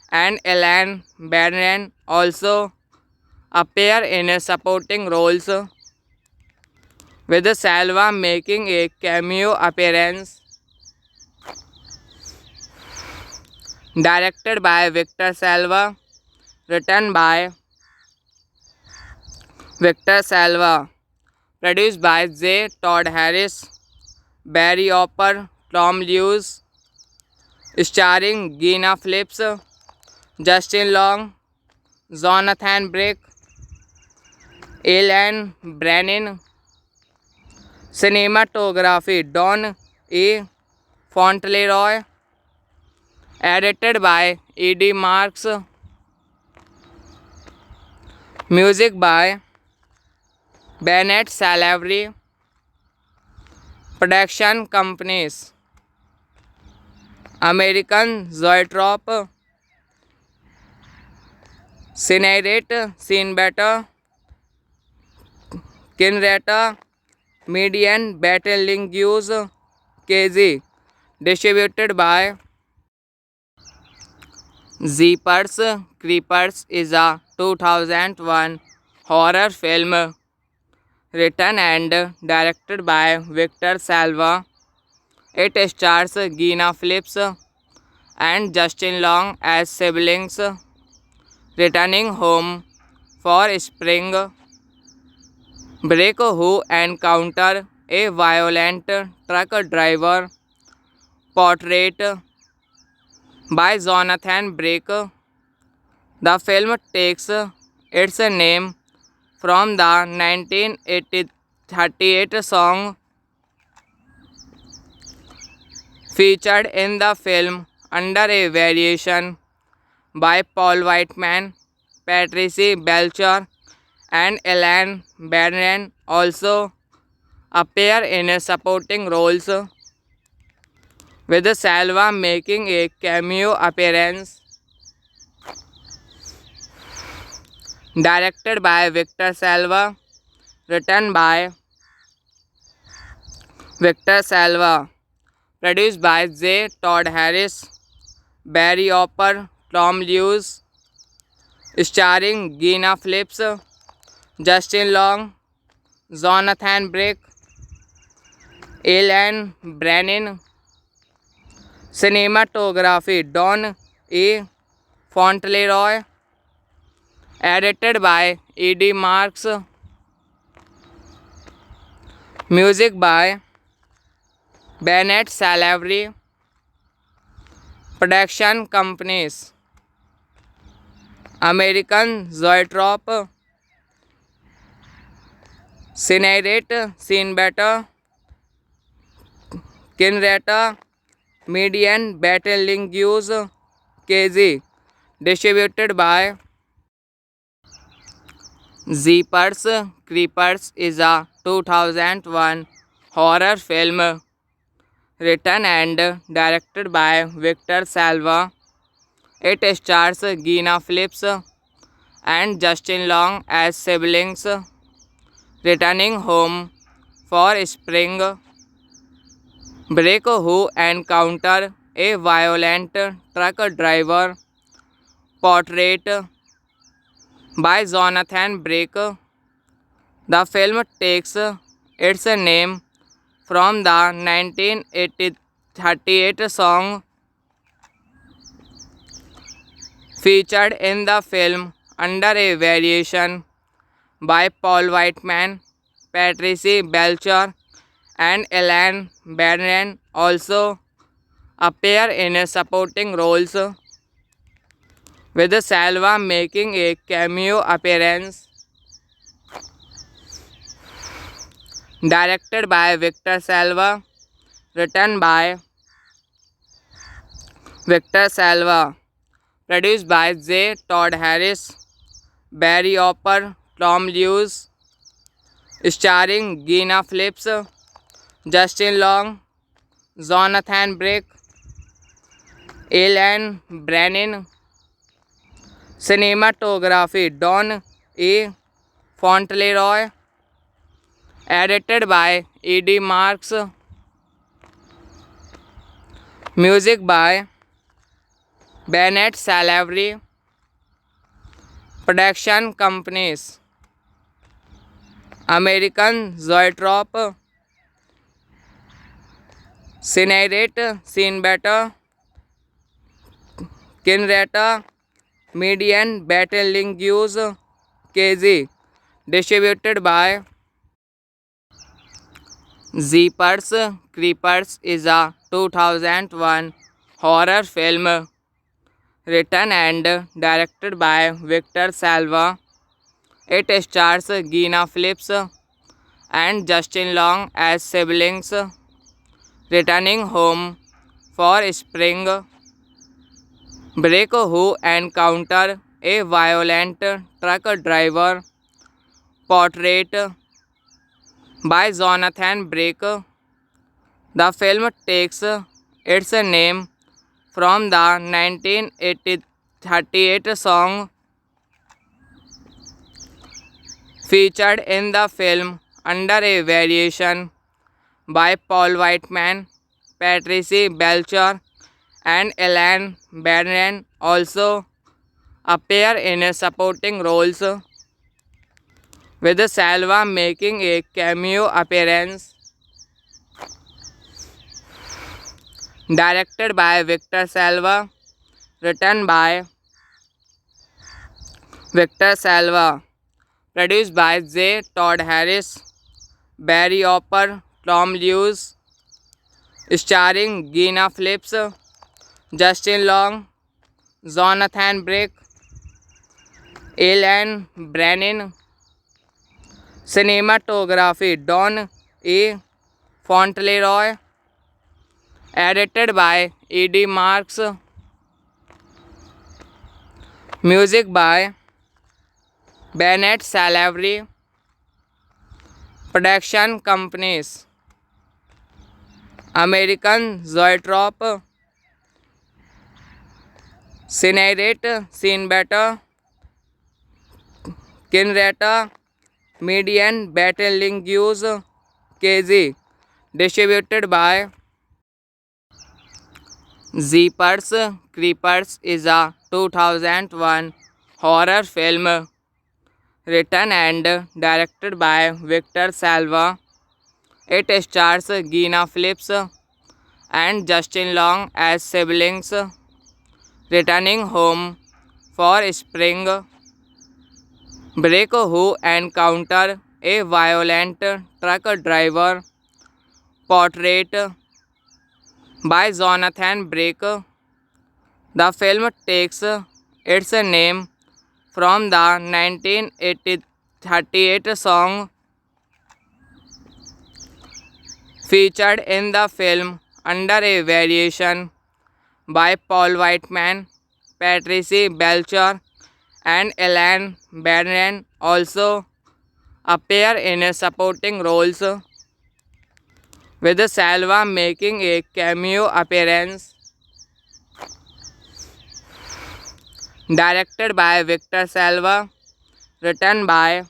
and Elaine Barron also appear in supporting roles, with Salva making a cameo appearance. Directed by Victor Salva, written by Victor Salva, produced by J. Todd Harris, Barry Opper, Tom Lewis, starring Gina Phillips, Justin Long, Jonathan Blake, Elaine Brennan. Cinematography Don E. Fauntleroy. Edited by E.D. Marks. Music by Bennett Salavery. Production companies: American Zoetrope, Cinerate, Cinebeta, Kinrata, Median, Battlelingus, KZ. Distributed by Jeepers Creepers is a 2001 horror film written and directed by Victor Salva. It stars Gina Phillips and Justin Long as siblings returning home for spring break who encounter a violent truck driver. Portrait by Jonathan Blake. The film takes its name from the 1938 song featured in the film under a variation by Paul Whiteman. Patricia Belcher and Elaine Barron also appear in supporting roles, with Salva making a cameo appearance. Directed by Victor Salva, written by Victor Salva, produced by J. Todd Harris, Barry Opper, Tom Lewis, starring Gina Phillips, Justin Long, Jonathan Brick, Alan Brennan. Cinematography Don E. Fauntleroy. Edited by E.D. Marks. Music by Bennett Salavery. Production companies American Zoetrope, Cinerate, Cinebeta, Kinrata, Median, Battlelingus, KZ. Distributed by Jeepers Creepers is a 2001 horror film written and directed by Victor Salva. It stars Gina Phillips and Justin Long as siblings returning home for spring break who encounter a violent truck driver portrayed by Jonathan Brick. The film takes its name from the 1938 song featured in the film under a variation by Paul Whiteman. Patricia Belcher and Ellen Barron also appear in supporting roles, with Salva making a cameo appearance. Directed by Victor Salva, written by Victor Salva, produced by J. Todd Harris, Barry Opper, Tom Lewis, starring Gina Phillips, Justin Long, Jonathan Brick, Alan Brennan. Cinematography Don E. Fauntleroy. Edited by E.D. Marks. Music by Bennett Salavery. Production companies American Zoetrope, Cinerate, Cinebeta, Kinrata, Median, Battlelingus, KZ. Distributed by Jeepers Creepers is a 2001 horror film written and directed by Victor Salva. It stars Gina Phillips and Justin Long as siblings returning home for spring break who encounter a violent truck driver portrayed by Jonathan Brick. The film takes its name from the 1938 song featured in the film under a variation by Paul Whiteman. Patricia Belcher and Ellen Barron also appear in supporting roles, with Salva making a cameo appearance. Directed by Victor Salva, written by Victor Salva, produced by J. Todd Harris, Barry Opper, Tom Lewis, starring Gina Phillips, Justin Long, Jonathan Brick, Alan Brennan. Cinematography Don E. Fauntleroy. Edited by E.D. Marks. Music by Bennett Salavery. Production companies American Zoetrope, Cinerate, Cinebeta, Kinrata, Median, Battlelingus, KZ. Distributed by Jeepers Creepers is a 2001 horror film written and directed by Victor Salva. It stars Gina Phillips and Justin Long as siblings returning home for spring break who encounter a violent truck driver portrayed by Jonathan Blake. The film takes its name from the 1938 song featured in the film under a variation by Paul Whiteman. Patricia Belcher and Elaine Barron also appear in supporting roles, with Salva making a cameo appearance. Directed by Victor Salva, written by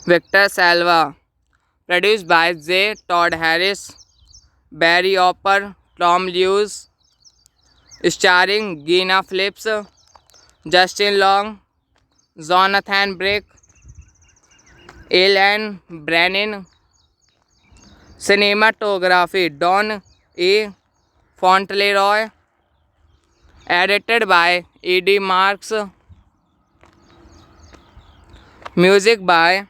Victor Salva, produced by J. Todd Harris, Barry Opper, Tom Lewis, starring Gina Phillips, Justin Long, Jonathan Blake, Elaine Brennan. Cinematography Don E. Fauntleroy. Edited by E.D. Marks. Music by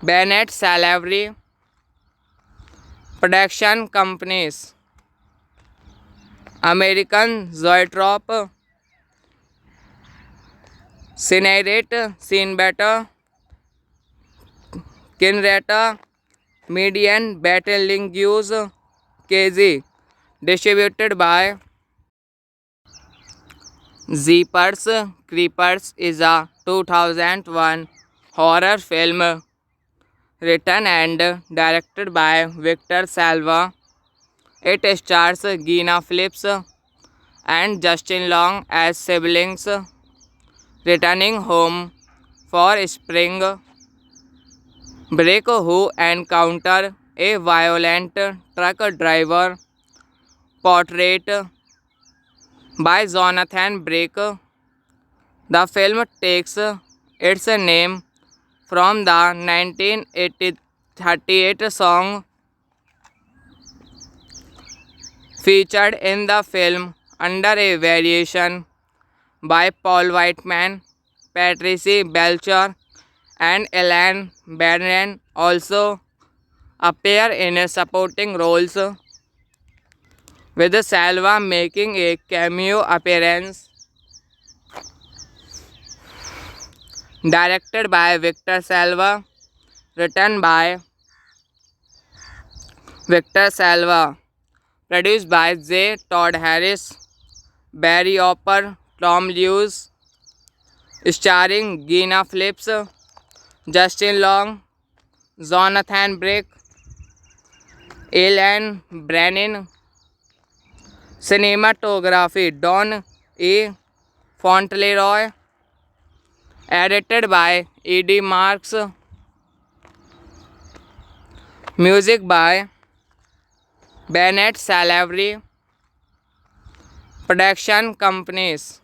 Bennett Salavery. Production companies American Zoetrope, Cinerate, Cinebeta, Kinrata, Median, Battlelingus, KZ. Distributed by Jeepers Creepers is a 2001 horror film written and directed by Victor Salva. It stars Gina Phillips and Justin Long as siblings returning home for spring break who encounter a violent truck driver portrayed by Jonathan Blake. The film takes its name from the 1938 song featured in the film under a variation by Paul Whiteman. Patricia Belcher and Elaine Barron also appear in supporting roles, with Salva making a cameo appearance. Directed by Victor Salva, written by Victor Salva, produced by J. Todd Harris, Barry Opper, Tom Lewis, starring Gina Phillips, Justin Long, Jonathan Blake, Elaine Brennan. Cinematography Don E. Fauntleroy. Edited by E.D. Marks. Music by Bennett Salavery. Production companies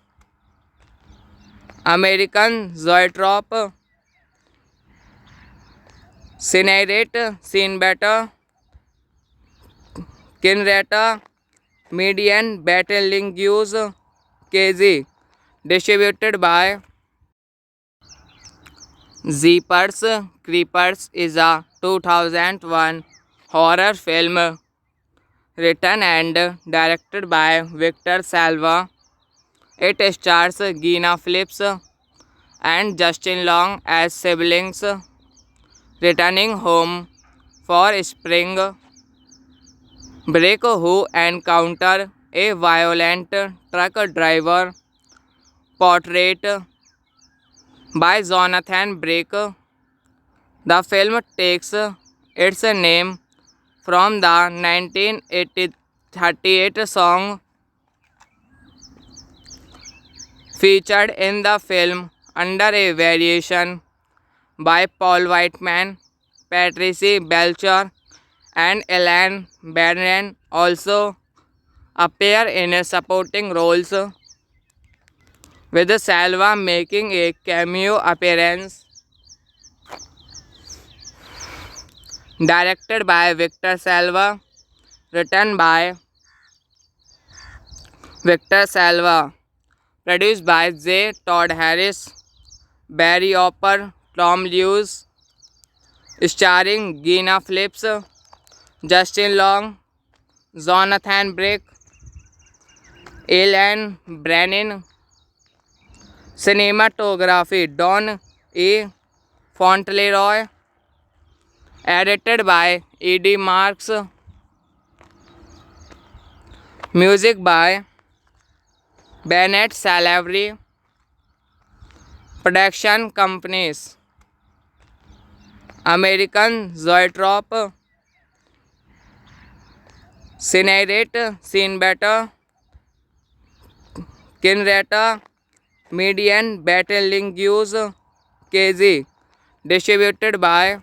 American Zoetrope, Cinerate, Cinebeta, Kinrata, Median, Battlelingus, KZ. Distributed by Jeepers Creepers is a 2001 horror film written and directed by Victor Salva. It stars Gina Phillips and Justin Long as siblings returning home for spring break who encounter a violent truck driver portrayed by Jonathan Blake. The film takes its name from the 1938 song featured in the film under a variation by Paul Whiteman. Patricia Belcher and Elaine Barron also appear in supporting roles, with Salva making a cameo appearance. Directed by Victor Salva, written by Victor Salva, produced by J. Todd Harris, Barry Opper, Tom Lewis, starring Gina Phillips, Justin Long, Jonathan Brick, Alan Brennan. Cinematography Don E. Fauntleroy. Edited by E.D. Marks. Music by Bennett Salavery. Production companies American Zoetrope, Cinerate, Cinebetter, Kinrata, Median, Battlelingus, KZ. Distributed by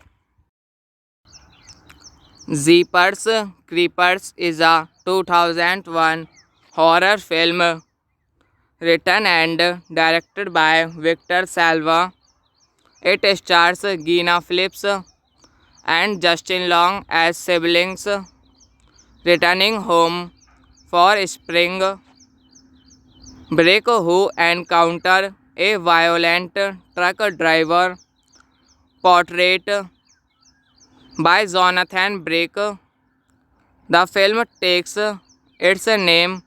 Jeepers Creepers is a 2001 horror film written and directed by Victor Salva. It stars Gina Phillips and Justin Long as siblings returning home for spring break who encounter a violent truck driver portrayed by Jonathan Brick. The film takes its name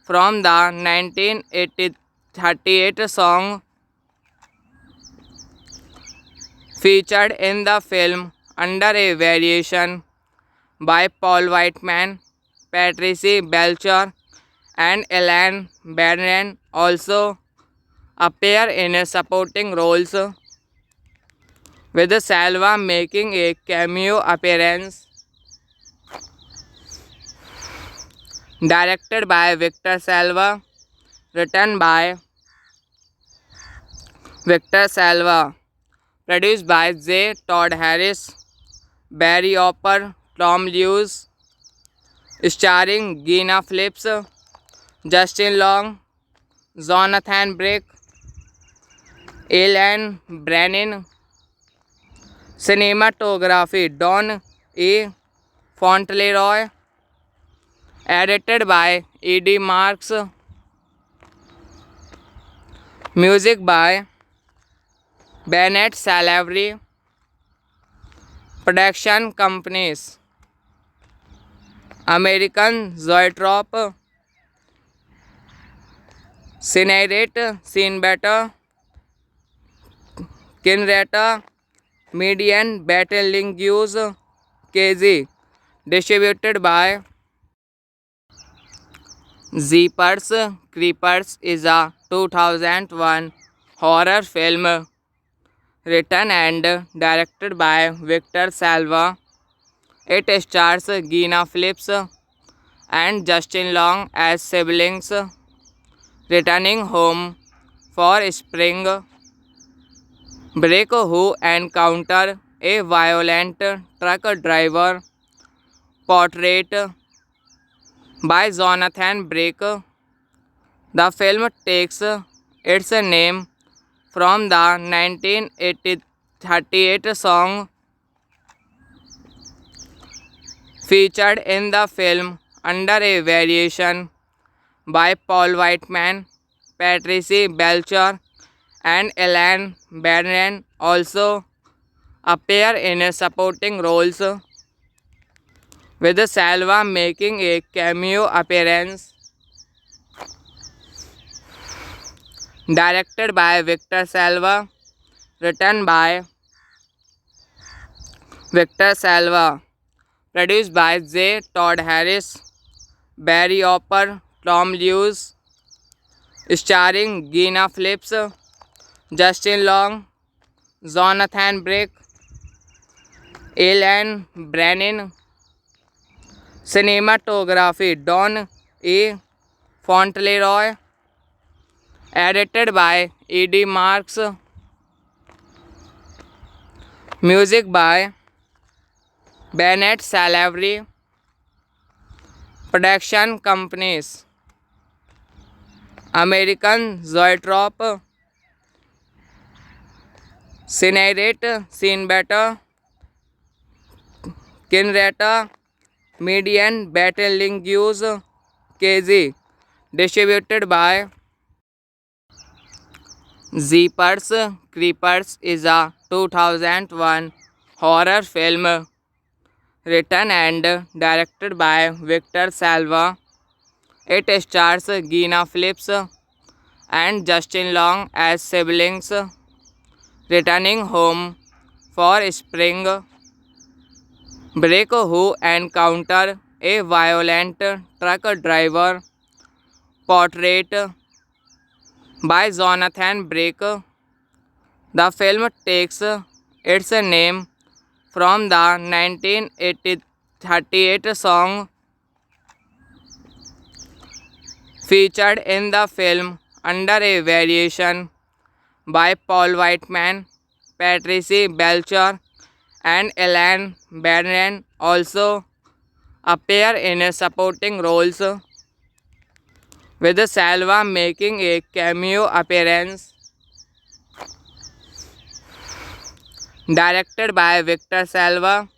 from the 1938 song featured in the film under a variation by Paul Whiteman. Patricia Belcher and Ellen Barron also appear in supporting roles, with Salva making a cameo appearance. Directed by Victor Salva, written by Victor Salva, produced by J. Todd Harris, Barry Opper, Tom Lewis, starring Gina Phillips, Justin Long, Jonathan Brick, Alan Brennan. Cinematography Don E. Fauntleroy. Edited by E.D. Marks. Music by Bennett Salavery. Production companies American Zoetrope, Cinerate, Cinebetter, Kinrata, Median, Battlelingus, KZ. Distributed by Jeepers Creepers is a 2001 horror film written and directed by Victor Salva. It stars Gina Phillips and Justin Long as siblings returning home for spring break who encounter a violent truck driver portrayed by Jonathan Brick. The film takes its name from the 1938 song featured in the film under a variation by Paul Whiteman. Patricia Belcher and Ellen Barron also appear in supporting roles, with Salva making a cameo appearance. Directed by Victor Salva, written by Victor Salva, produced by J. Todd Harris, Barry Opper, Tom Lewis, starring Gina Phillips, Justin Long, Jonathan Brick, Alan Brennan. Cinematography Don E. Fauntleroy. Edited by E.D. Marks. Music by Bennett Salavery. Production companies: American Zoetrope, Cinerate, Cinebeta, Kinrata, Median, Battlelingus, KZ. Distributed by Jeepers Creepers is a 2001 horror film written and directed by Victor Salva. It stars Gina Phillips and Justin Long as siblings returning home for spring break who encounter a violent truck driver portrayed by Jonathan Blake. The film takes its name from the 1938 song featured in the film under a variation by Paul Whiteman. Patricia Belcher and Elaine Barron also appear in supporting roles, with Salva making a cameo appearance. Directed by Victor Salva,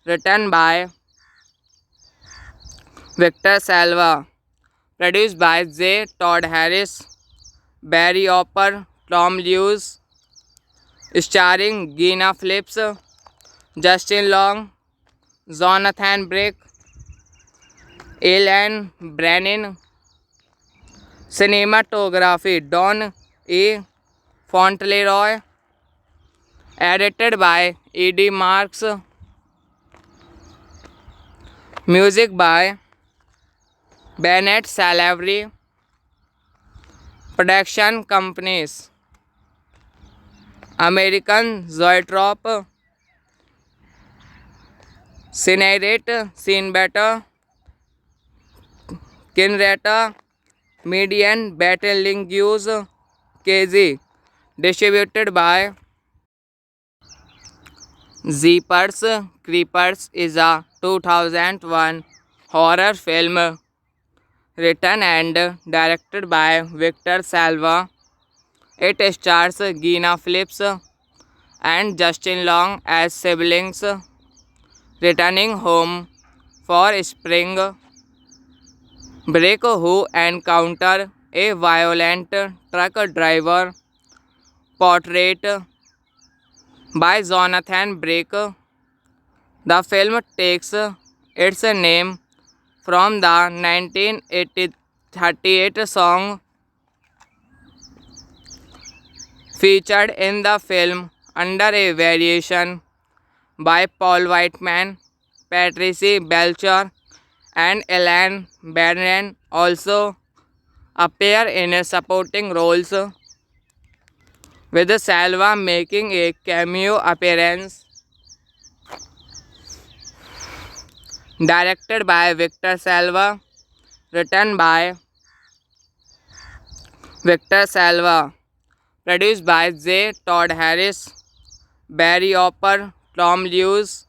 written by Victor Salva, produced by J. Todd Harris, Barry Opper, Tom Lewis, starring Gina Phillips, Justin Long, Jonathan Blake, Elaine Brennan. Cinematography: Don E. Fauntleroy. Edited by E.D. Marks. Music by Bennett Salavery. Production companies: American Zoetrope, Cinerate, Cinebeta, Kinrata, Median, Battlelingus, KZ. Distributed by Jeepers Creepers is a 2001 horror film written and directed by Victor Salva. It stars Gina Phillips and Justin Long as siblings returning home for spring break who encounter a violent truck driver portrayed by Jonathan Blake. The film takes its name from the 1938 song featured in the film under a variation by Paul Whiteman. Patricia Belcher and Elaine Barron also appear in supporting roles, with Salva making a cameo appearance. Directed by Victor Salva, written by Victor Salva, produced by J. Todd Harris, Barry Opper, Tom Lewis,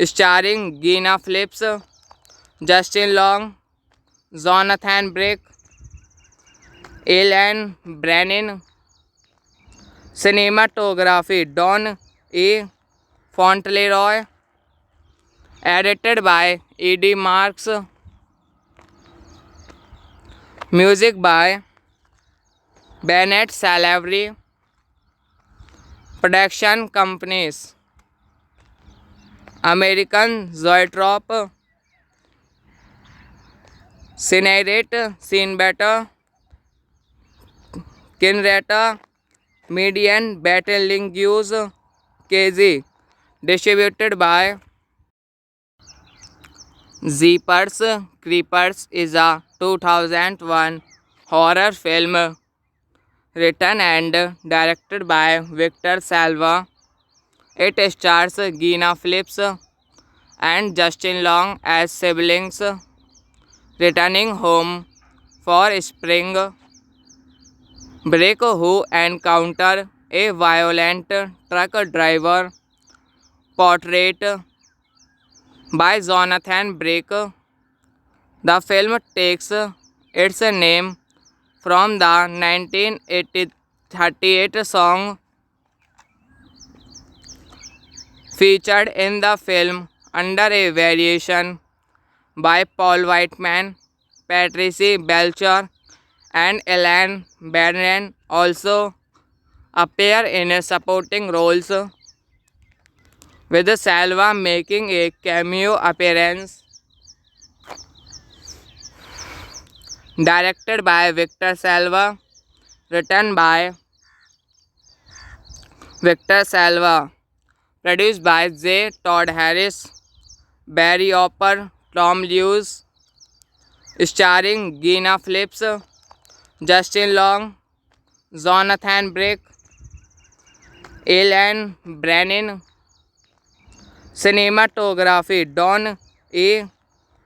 starring Gina Phillips, Justin Long, Jonathan Blake, Elaine Brennan. Cinematography: Don E. Fauntleroy. Edited by E.D. Marks. Music by Bennett Salavery. Production companies: American Zoetrope, Cinerate, Cinebeta, Kinrata, Median, Battlelingus, KZ. Distributed by Jeepers Creepers is a 2001 horror film written and directed by Victor Salva. It stars Gina Phillips and Justin Long as siblings returning home for spring break who encounter a violent truck driver portrayed by Jonathan Blake. The film takes its name from the 1938 song featured in the film under a variation by Paul Whiteman. Patricia Belcher and Elaine Barron also appear in supporting roles, with Salva making a cameo appearance. Directed by Victor Salva, written by Victor Salva, produced by J. Todd Harris, Barry Opper, Tom Lewis, starring Gina Phillips, Justin Long, Jonathan Brick, Elaine Brennan. Cinematography Don E.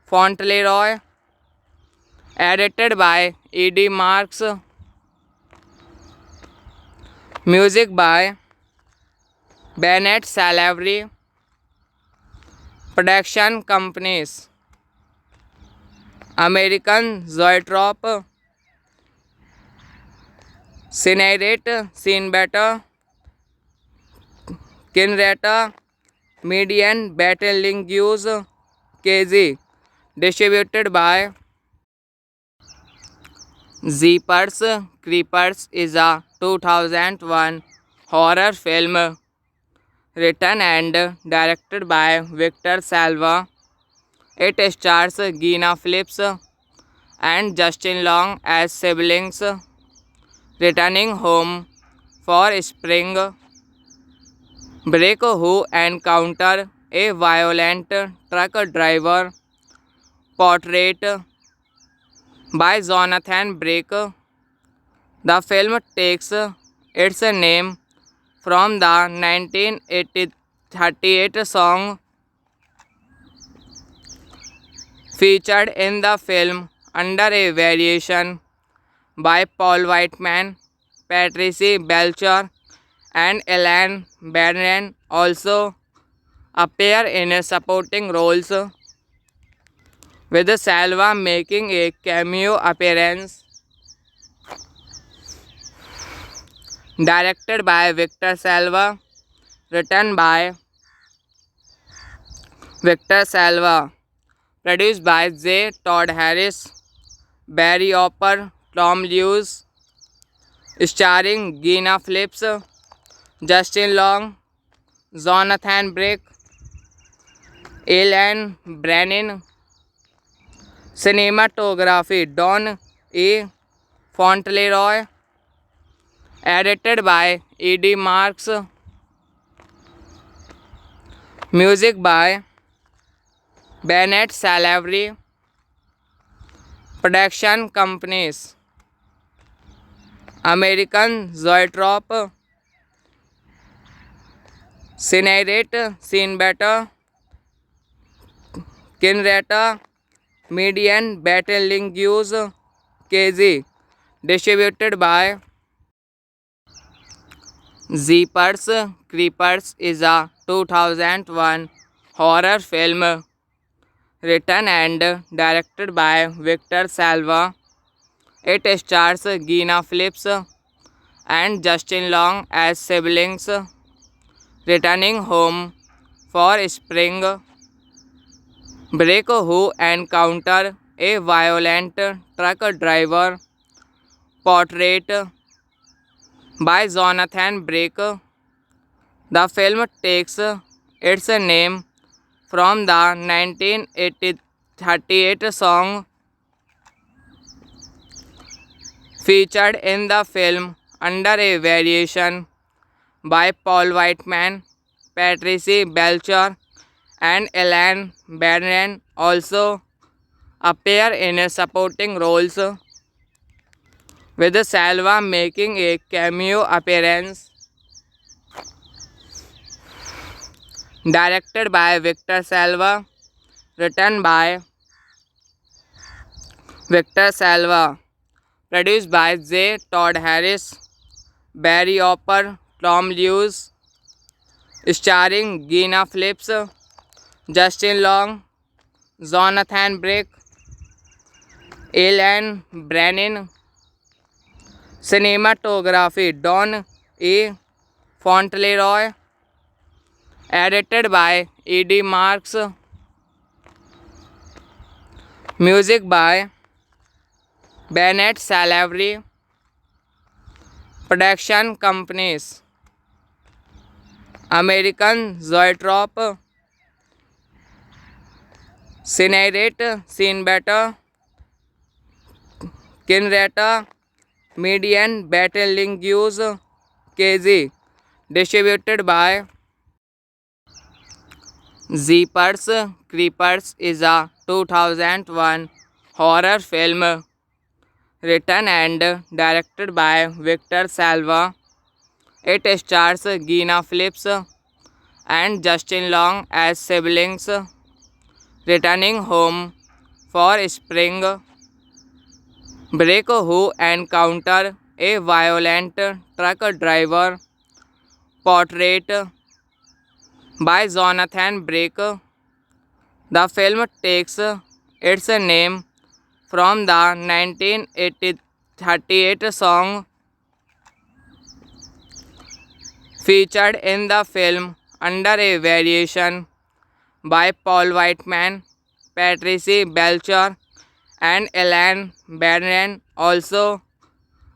Fauntleroy. Edited by E.D. Marks. Music by Bennett Salavery. Production companies American Zoetrope, Cinerate, Cinebetter, Kinrata, Median, Battlelingus, KZ. Distributed by Jeepers Creepers is a 2001 horror film written and directed by Victor Salva. It stars Gina Phillips and Justin Long as siblings returning home for spring break who encounter a violent truck driver portrayed by Jonathan Brick. The film takes its name from the 1938 song featured in the film under a variation by Paul Whiteman. Patricia Belcher and Elaine Barron also appear in supporting roles, with Salva making a cameo appearance. Directed by Victor Salva, written by Victor Salva, produced by J. Todd Harris, Barry Opper, Tom Lewis, starring Gina Phillips, Justin Long, Jonathan Brick, Elaine Brennan. Cinematography Don E. Fauntleroy. Edited by E.D. Marks. Music by Bennett Salavery. Production companies American Zoetrope, Cinerate, Cinebetter, Kinrata, Median, Battlelingus, KZ. Distributed by Jeepers Creepers is a 2001 horror film written and directed by Victor Salva. It stars Gina Phillips and Justin Long as siblings returning home for spring break who encounter a violent truck driver portrayed by Jonathan Brick. The film takes its name from the 1938 song featured in the film under a variation by Paul Whiteman. Patricia Belcher and Elaine Barron also appear in supporting roles, with Salva making a cameo appearance. Directed by Victor Salva, written by Victor Salva, produced by J. Todd Harris, Barry Opper, Tom Lewis, starring Gina Phillips, Justin Long, Jonathan Brick, Alan Brennan. Cinematography Don E. Fauntleroy. Edited by E.D. Marks. Music by Bennett Salavery. Production companies American Zoetrope, Cinerate, Cinebeta, Kinrata, Median, Battlelingus, KZ. Distributed by Jeepers Creepers is a 2001 horror film written and directed by Victor Salva. It stars Gina Phillips and Justin Long as siblings returning home for spring break who encounter a violent truck driver portrayed by Jonathan Blake. The film takes its name from the 1938 song featured in the film under a variation by Paul Whiteman. Patricia Belcher and Elaine Barron also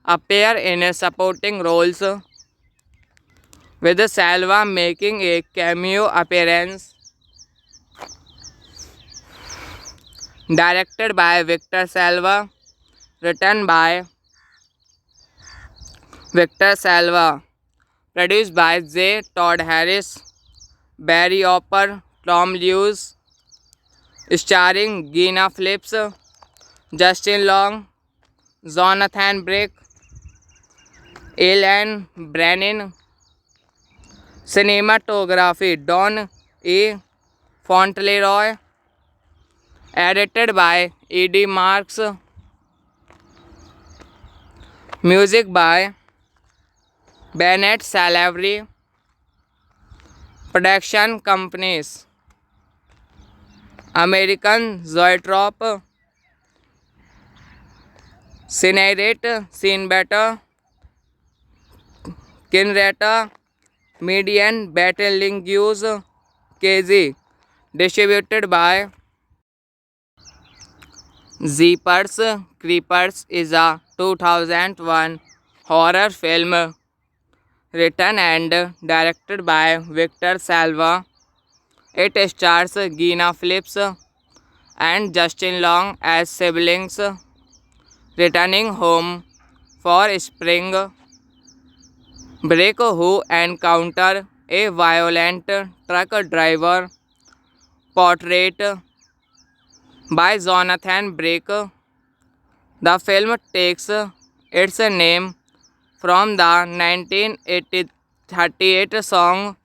appear in supporting roles, with Salva making a cameo appearance. Directed by Victor Salva, written by Victor Salva, produced by J. Todd Harris, Barry Opper, Tom Lewis, starring Gina Phillips, Justin Long, Jonathan Blake, Alan Brennan. Cinematography Don E. Fauntleroy. Edited by E.D. Marks. Music by Bennett Salavery. Production companies American Zoetrope, Cinerate, Cinebeta, Kinrata, Median, Battlelingus, KZ. Distributed by Jeepers Creepers is a 2001 horror film written and directed by Victor Salva. It stars Gina Phillips and Justin Long as siblings returning home for spring break who encounter a violent truck driver portrayed by Jonathan Blake. The film takes its name from the 1938 song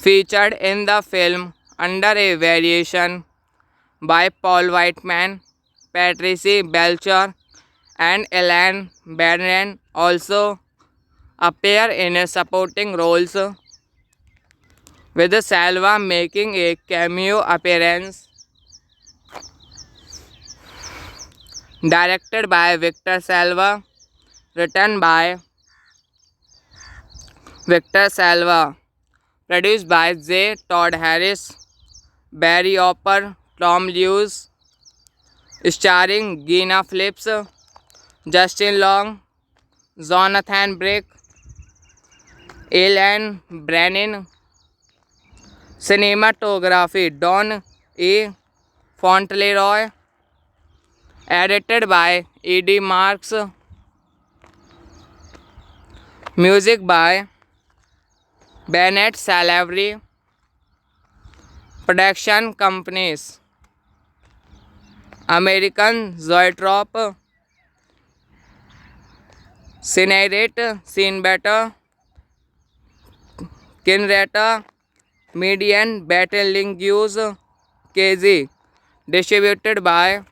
featured in the film under a variation by Paul Whiteman. Patricia Belcher and Elaine Barron also appear in supporting roles, with Salva making a cameo appearance. Directed by Victor Salva, written by Victor Salva, produced by J. Todd Harris, Barry Opper, Tom Lewis, starring Gina Phillips, Justin Long, Jonathan Blake, Alan Brennan. Cinematography Don E. Fauntleroy. Edited by E.D. Marks. Music by Bennett Salavery. Production companies American Zoetrope, Cinerate, Cinebeta, Kinrata, Median, Battlelingus, KZ. Distributed by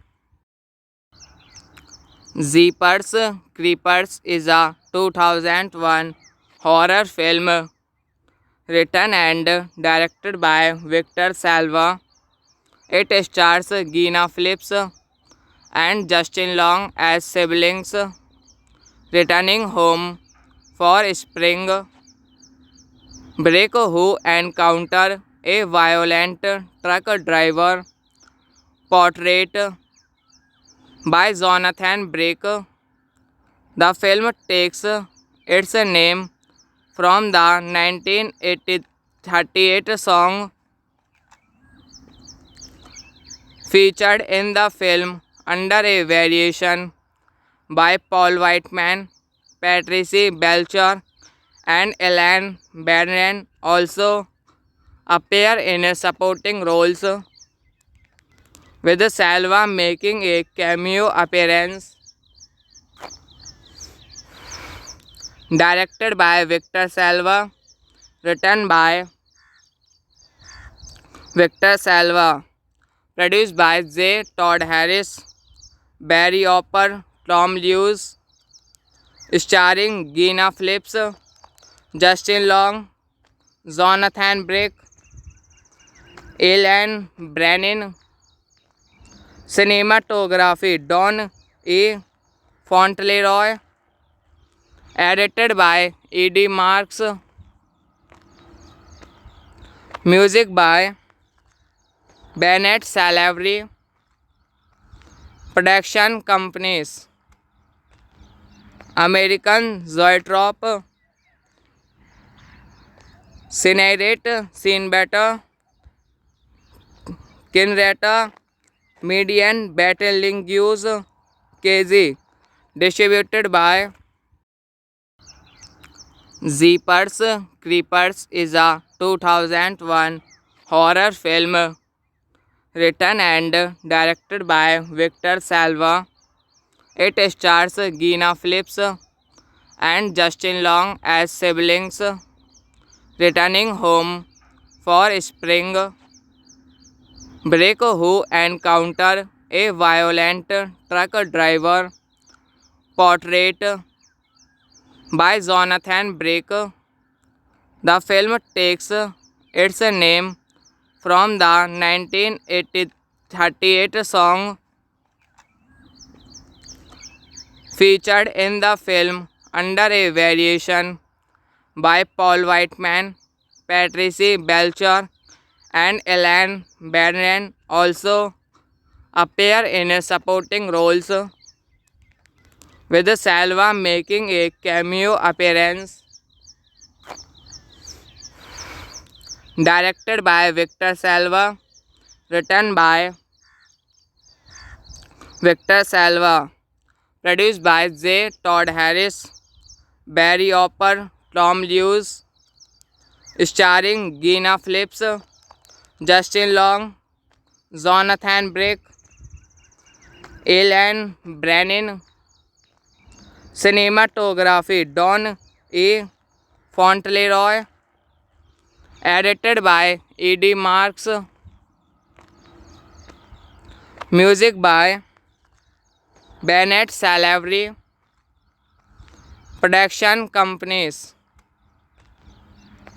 Jeepers Creepers is a 2001 horror film written and directed by Victor Salva. It stars Gina Phillips and Justin Long as siblings returning home for spring break who encounter a violent truck driver portrayed by Jonathan Blake. The film takes its name from the 1938 song featured in the film under a variation by Paul Whiteman. Patricia Belcher and Elaine Barron also appear in supporting roles, with Salva making a cameo appearance. Directed by Victor Salva, written by Victor Salva, produced by J. Todd Harris, Barry Opper, Tom Lewis, starring Gina Phillips, Justin Long, Jonathan Blake, Elaine Brennan. Cinematography Don E. Fauntleroy. Edited by E.D. Marks. Music by Bennett Salavery. Production companies American Zoetrope, Cinerate, Cinebetter, Kinrata, Median, Battlelingus, KZ. Distributed by Jeepers Creepers is a 2001 horror film written and directed by Victor Salva. It stars Gina Phillips and Justin Long as siblings returning home for spring break who encounter a violent truck driver portrayed by Jonathan Blake. The film takes its name from the 1938 song featured in the film under a variation by Paul Whiteman. Patricia Belcher and Elaine Barron also appear in supporting roles, with Salva making a cameo appearance. Directed by Victor Salva, written by Victor Salva, produced by J. Todd Harris, Barry Opper, Tom Lewis, starring Gina Phillips, Justin Long, Jonathan Blake, Elaine Brennan. Cinematography Don E. Fauntleroy. Edited by E.D. Marks. Music by Bennett Salavery. Production companies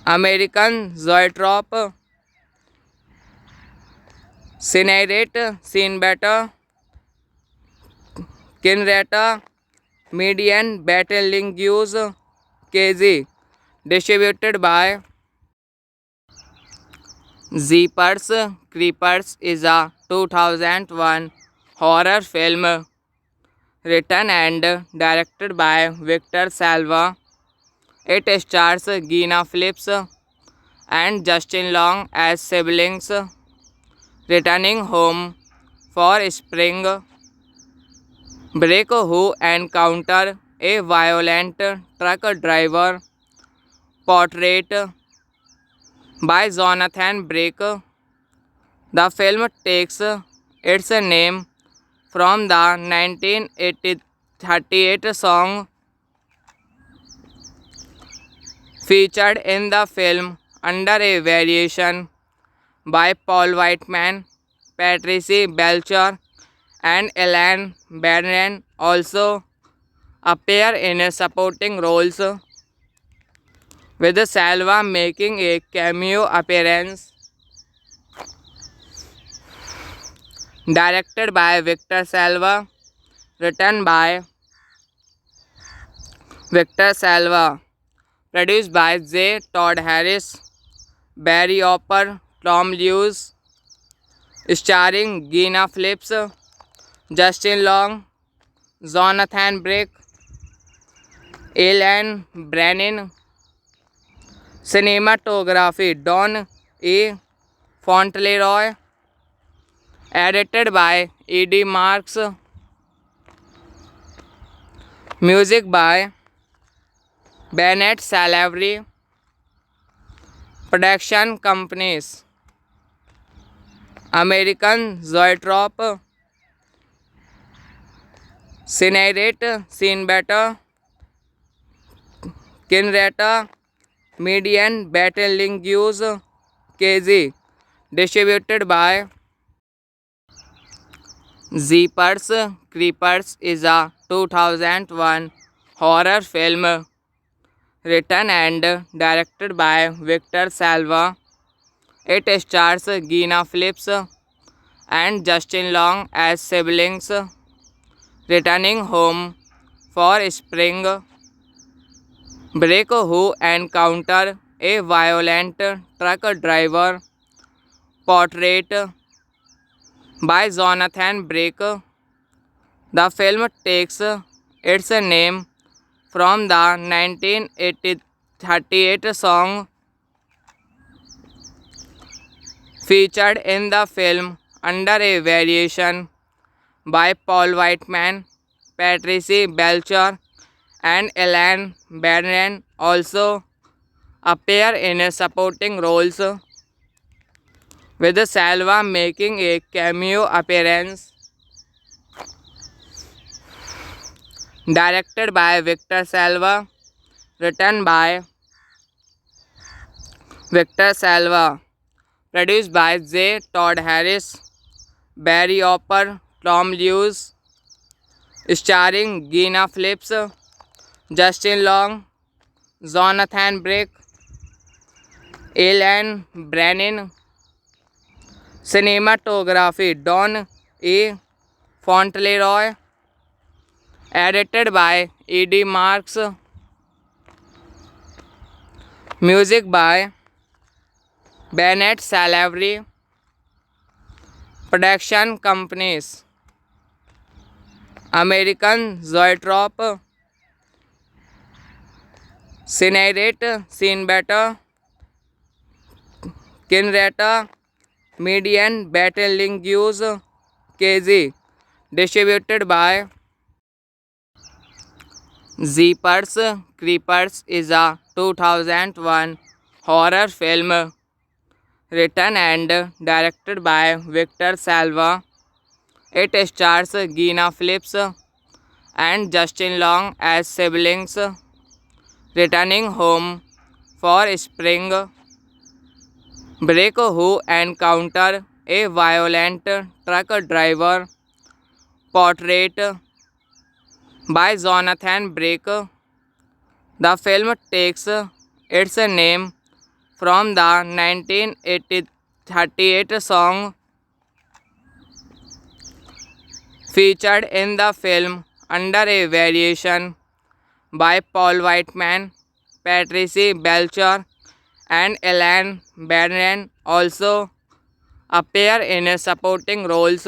American Zoetrope, Cinerate, Cinebetter, Kinrata, Median, Battlelingus, KZ. Distributed by Jeepers Creepers is a 2001 horror film written and directed by Victor Salva. It stars Gina Phillips and Justin Long as siblings returning home for spring break who encounter a violent truck driver portrayed by Jonathan Blake. The film takes its name from the 1938 song featured in the film under a variation by Paul Whiteman. Patricia Belcher and Elaine Barron also appear in supporting roles, with Salva making a cameo appearance. directed by Victor Salva, written by Victor Salva, produced by J. Todd Harris, Barry Opper, Tom Lewis, starring Gina Phillips, Justin Long, Jonathan Brick, Alan Brennan. Cinematography Don E. Fauntleroy, edited by E.D. Marks, music by Bennett Salavery, production companies American Zoetrope, Cinerate, Cinebetter, Kinrata, Median, Battlelingus, KZ, distributed by Jeepers Creepers is a 2001 horror film written and directed by Victor Salva. It stars Gina Phillips and Justin Long as siblings returning home for spring break who encounter a violent truck driver portrayed by Jonathan Brick. The film takes its name from the 1938 song featured in the film under a variation by Paul Whiteman. Patricia Belcher and Elaine Brennan also appear in supporting roles, with Salva making a cameo appearance. Directed by Victor Salva, written by Victor Salva, produced by J. Todd Harris, Barry Opper, Tom Lewis, starring Gina Phillips, Justin Long, Jonathan Brick, Alan Brennan. Cinematography Don E. Fauntleroy, edited by E.D. Marks, music by Bennett Salavery, production companies American Zoetrope, Cinerate, Cinebetter, Kinrata, Median, Battlelingus, KZ, distributed by Jeepers Creepers is a 2001 horror film written and directed by Victor Salva. It stars Gina Phillips and Justin Long as siblings returning home for spring break who encounter a violent truck driver portrayed by Jonathan Brick. The film takes its name from the 1938 song featured in the film under a variation by Paul Whiteman. Patricia Belcher and Elaine Brennan also appear in supporting roles,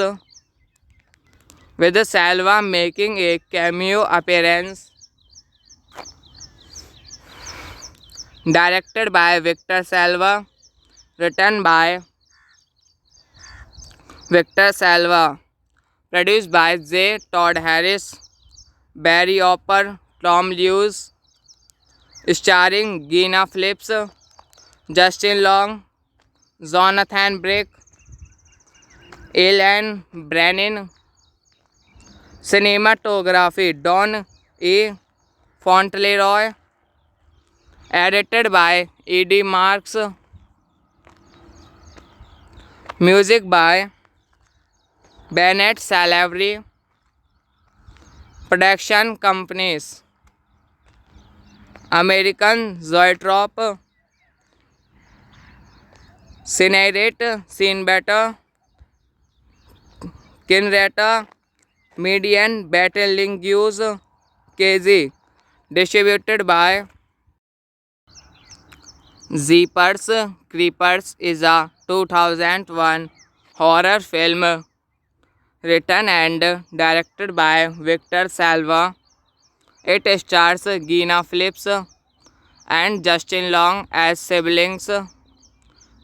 with Salva making a cameo appearance. Directed by Victor Salva, written by Victor Salva, produced by J. Todd Harris, Barry Opper, Tom Lewis, starring Gina Phillips, Justin Long, Jonathan Brick, Alan Brennan. Cinematography Don E. Fauntleroy, edited by E.D. Marks, music by Bennett Salavery, production companies American Zoetrope, Cinerate, Cinebetter, Kinrata Median Battlelingus KG. Distributed by Jeepers Creepers is a 2001 horror film written and directed by Victor Salva. It stars Gina Phillips and Justin Long as siblings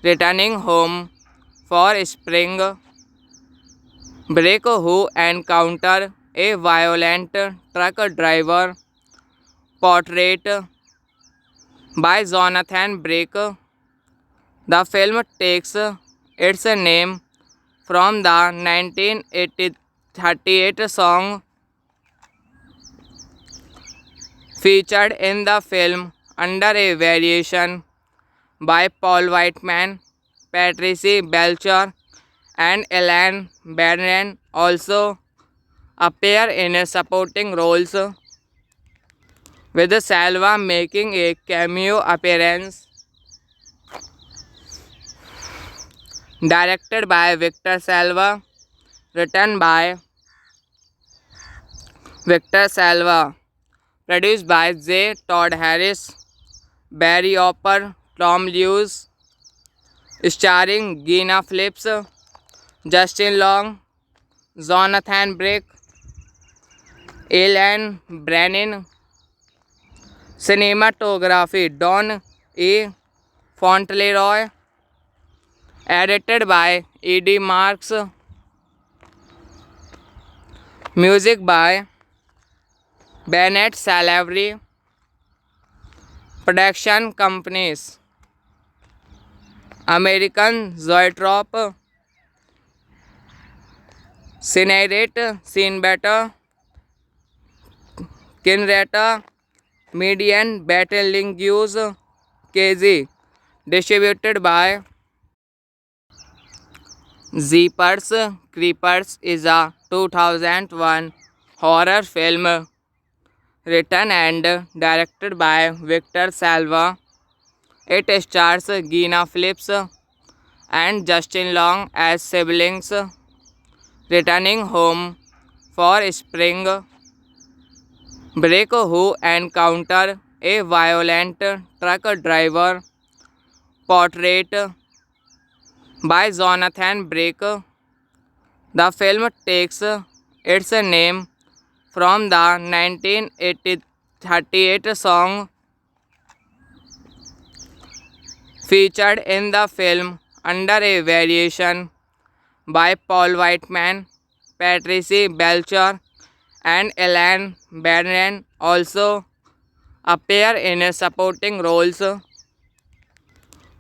returning home for spring break who encounter a violent truck driver portrayed by Jonathan Blake. The film takes its name from the 1938 song featured in the film under a variation by Paul Whiteman. Patricia Belcher and Elaine Barron also appear in supporting roles, with Salva making a cameo appearance. Directed by Victor Salva, written by Victor Salva, produced by J. Todd Harris, Barry Opper, Tom Lewis, starring Gina Phillips, Justin Long, Jonathan Blake, Elaine Brennan. Cinematography Don E. Fauntleroy. Edited by E.D. Marks. Music by Bennett Salavery. Production companies American Zoetrope, Cinerate, Cinebetter, Kinrata, Median Battlelingus KG. Distributed by Jeepers Creepers is a 2001 horror film written and directed by Victor Salva. It stars Gina Phillips and Justin Long as siblings returning home for spring break who encounter a violent truck driver portrayed by Jonathan Blake. The film takes its name from the 1938 song featured in the film under a variation by Paul Whiteman. Patricia Belcher and Elaine Barron also appear in supporting roles,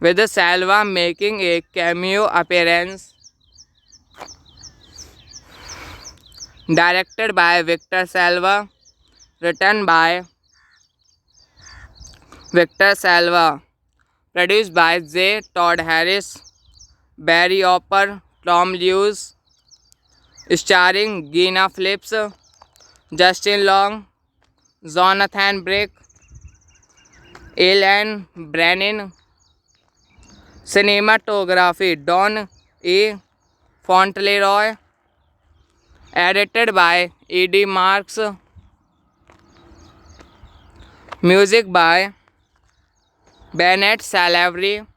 with Salva making a cameo appearance. Directed by Victor Salva, written by Victor Salva, produced by J. Todd Harris, Barry Opper, Tom Lewis, starring Gina Phillips, Justin Long, Jonathan Blake, Elaine Brennan. Cinematography Don E. Fauntleroy. Edited by E.D. Marks. Music by Bennett Salavery.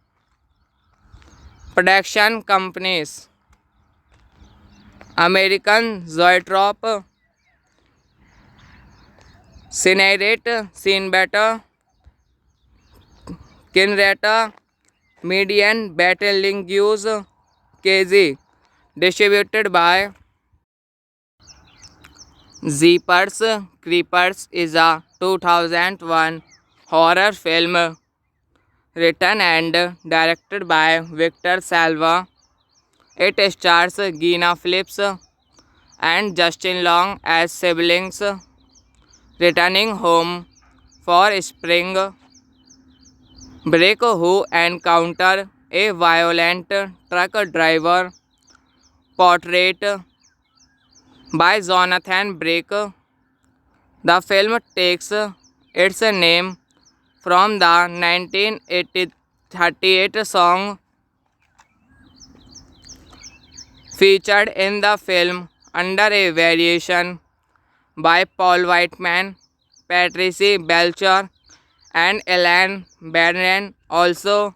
Production companies American Zoetrope, Cinerate, Cinebetter, Kinrata, Median Battlelingus KG. Distributed by Jeepers Creepers is a 2001 horror film written and directed by Victor Salva. It stars Gina Phillips and Justin Long as siblings returning home for spring break who encounter a violent truck driver portrayed by Jonathan Blake. The film takes its name from the 1938 song featured in the film under a variation by Paul Whiteman, Patricia Belcher, and Ellen Barron also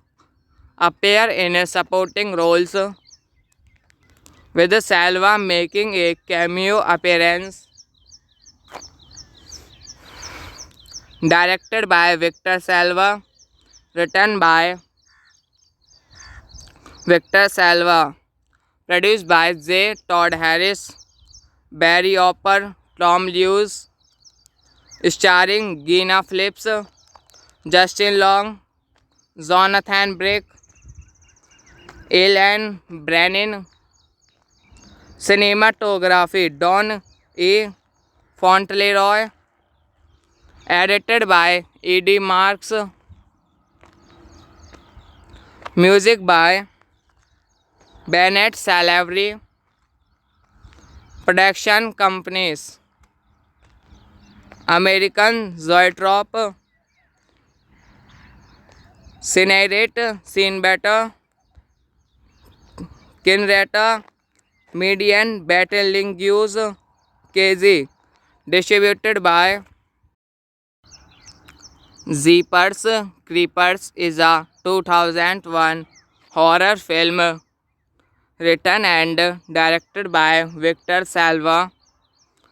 appear in supporting roles, with Salva making a cameo appearance. Directed by Victor Salva, written by Victor Salva, produced by J. Todd Harris, Barry Opper, Tom Lewis, starring Gina Phillips, Justin Long, Jonathan Brick, Ellen Brennan. Cinematography Don E. Fauntleroy. Edited by E.D. Marks. Music by Bennett Salavery. Production companies American Zoetrope, Cinerate, Cinebeta, Kinrata, Median, Battlelingus, KZ. Distributed by Jeepers Creepers is a 2001 horror film written and directed by Victor Salva.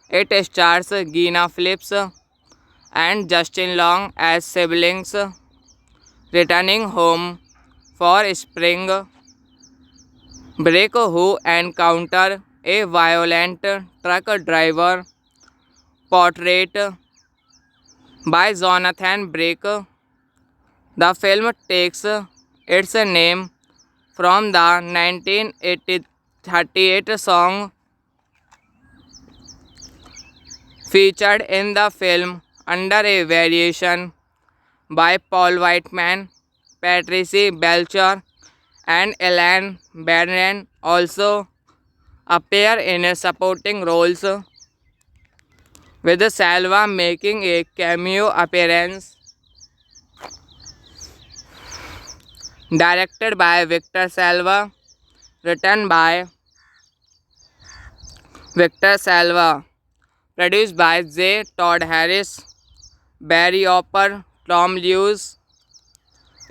It stars Gina Phillips and Justin Long as siblings returning home for spring break who encounter a violent truck driver portrayed by Jonathan Brick. The film takes its name from the 1938 song featured in the film under a variation by Paul Whiteman, Patricia Belcher, and Ellen Barron also appear in supporting roles, with Salva making a cameo appearance. Directed by Victor Salva, written by Victor Salva, produced by J. Todd Harris, Barry Opper, Tom Lewis,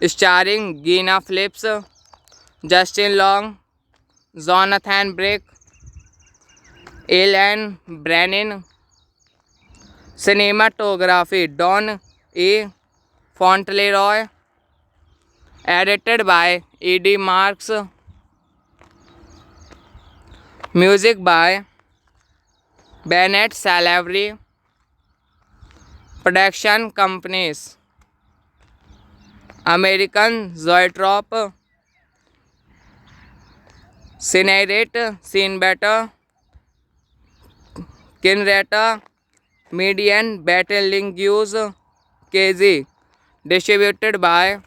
starring Gina Phillips, Justin Long, Jonathan Brick, Ellen Brennan. Cinematography Don E. Fauntleroy. Edited by E.D. Marks. Music by Bennett Salavery. Production companies American Zoetrope, Cinerate, Cinebeta, Kinrata, Median, Battlelingus, KZ. Distributed by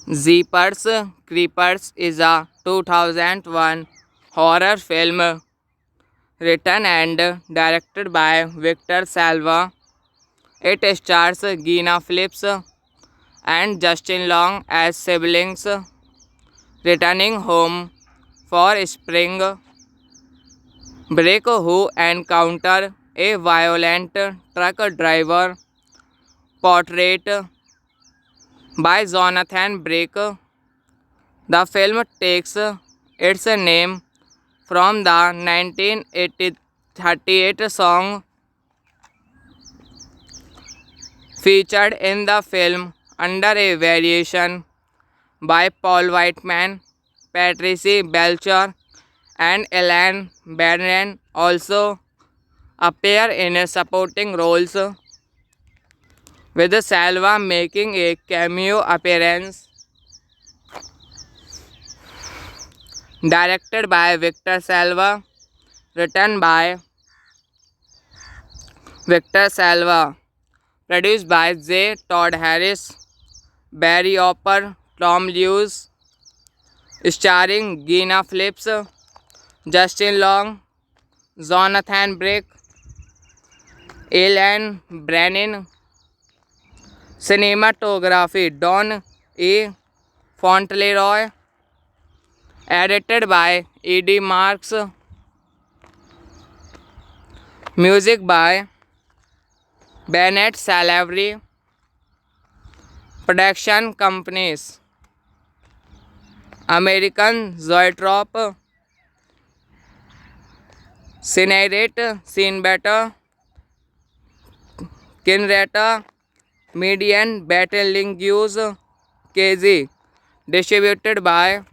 Jeepers Creepers is a 2001 horror film written and directed by Victor Salva. It stars Gina Phillips and Justin Long as siblings returning home for spring break who encounter a violent truck driver portrayed by Jonathan Brick. The film takes its name from the 1938 song featured in the film under a variation by Paul Whiteman, Patricia Belcher, and Ellen Barron also appear in supporting roles, with Salva making a cameo appearance. Directed by Victor Salva, written by Victor Salva, produced by J. Todd Harris, Barry Opper, Tom Lewis, starring Gina Phillips, Justin Long, Jonathan Brick, Ellen Brennan. Cinematography Don E. Fauntleroy. Edited by E.D. Marks. Music by Bennett Salvary. Production companies: American Zoetrope, Cinerate, Cinebeta, Kinrata, Median, Battlelingus, KZ. Distributed by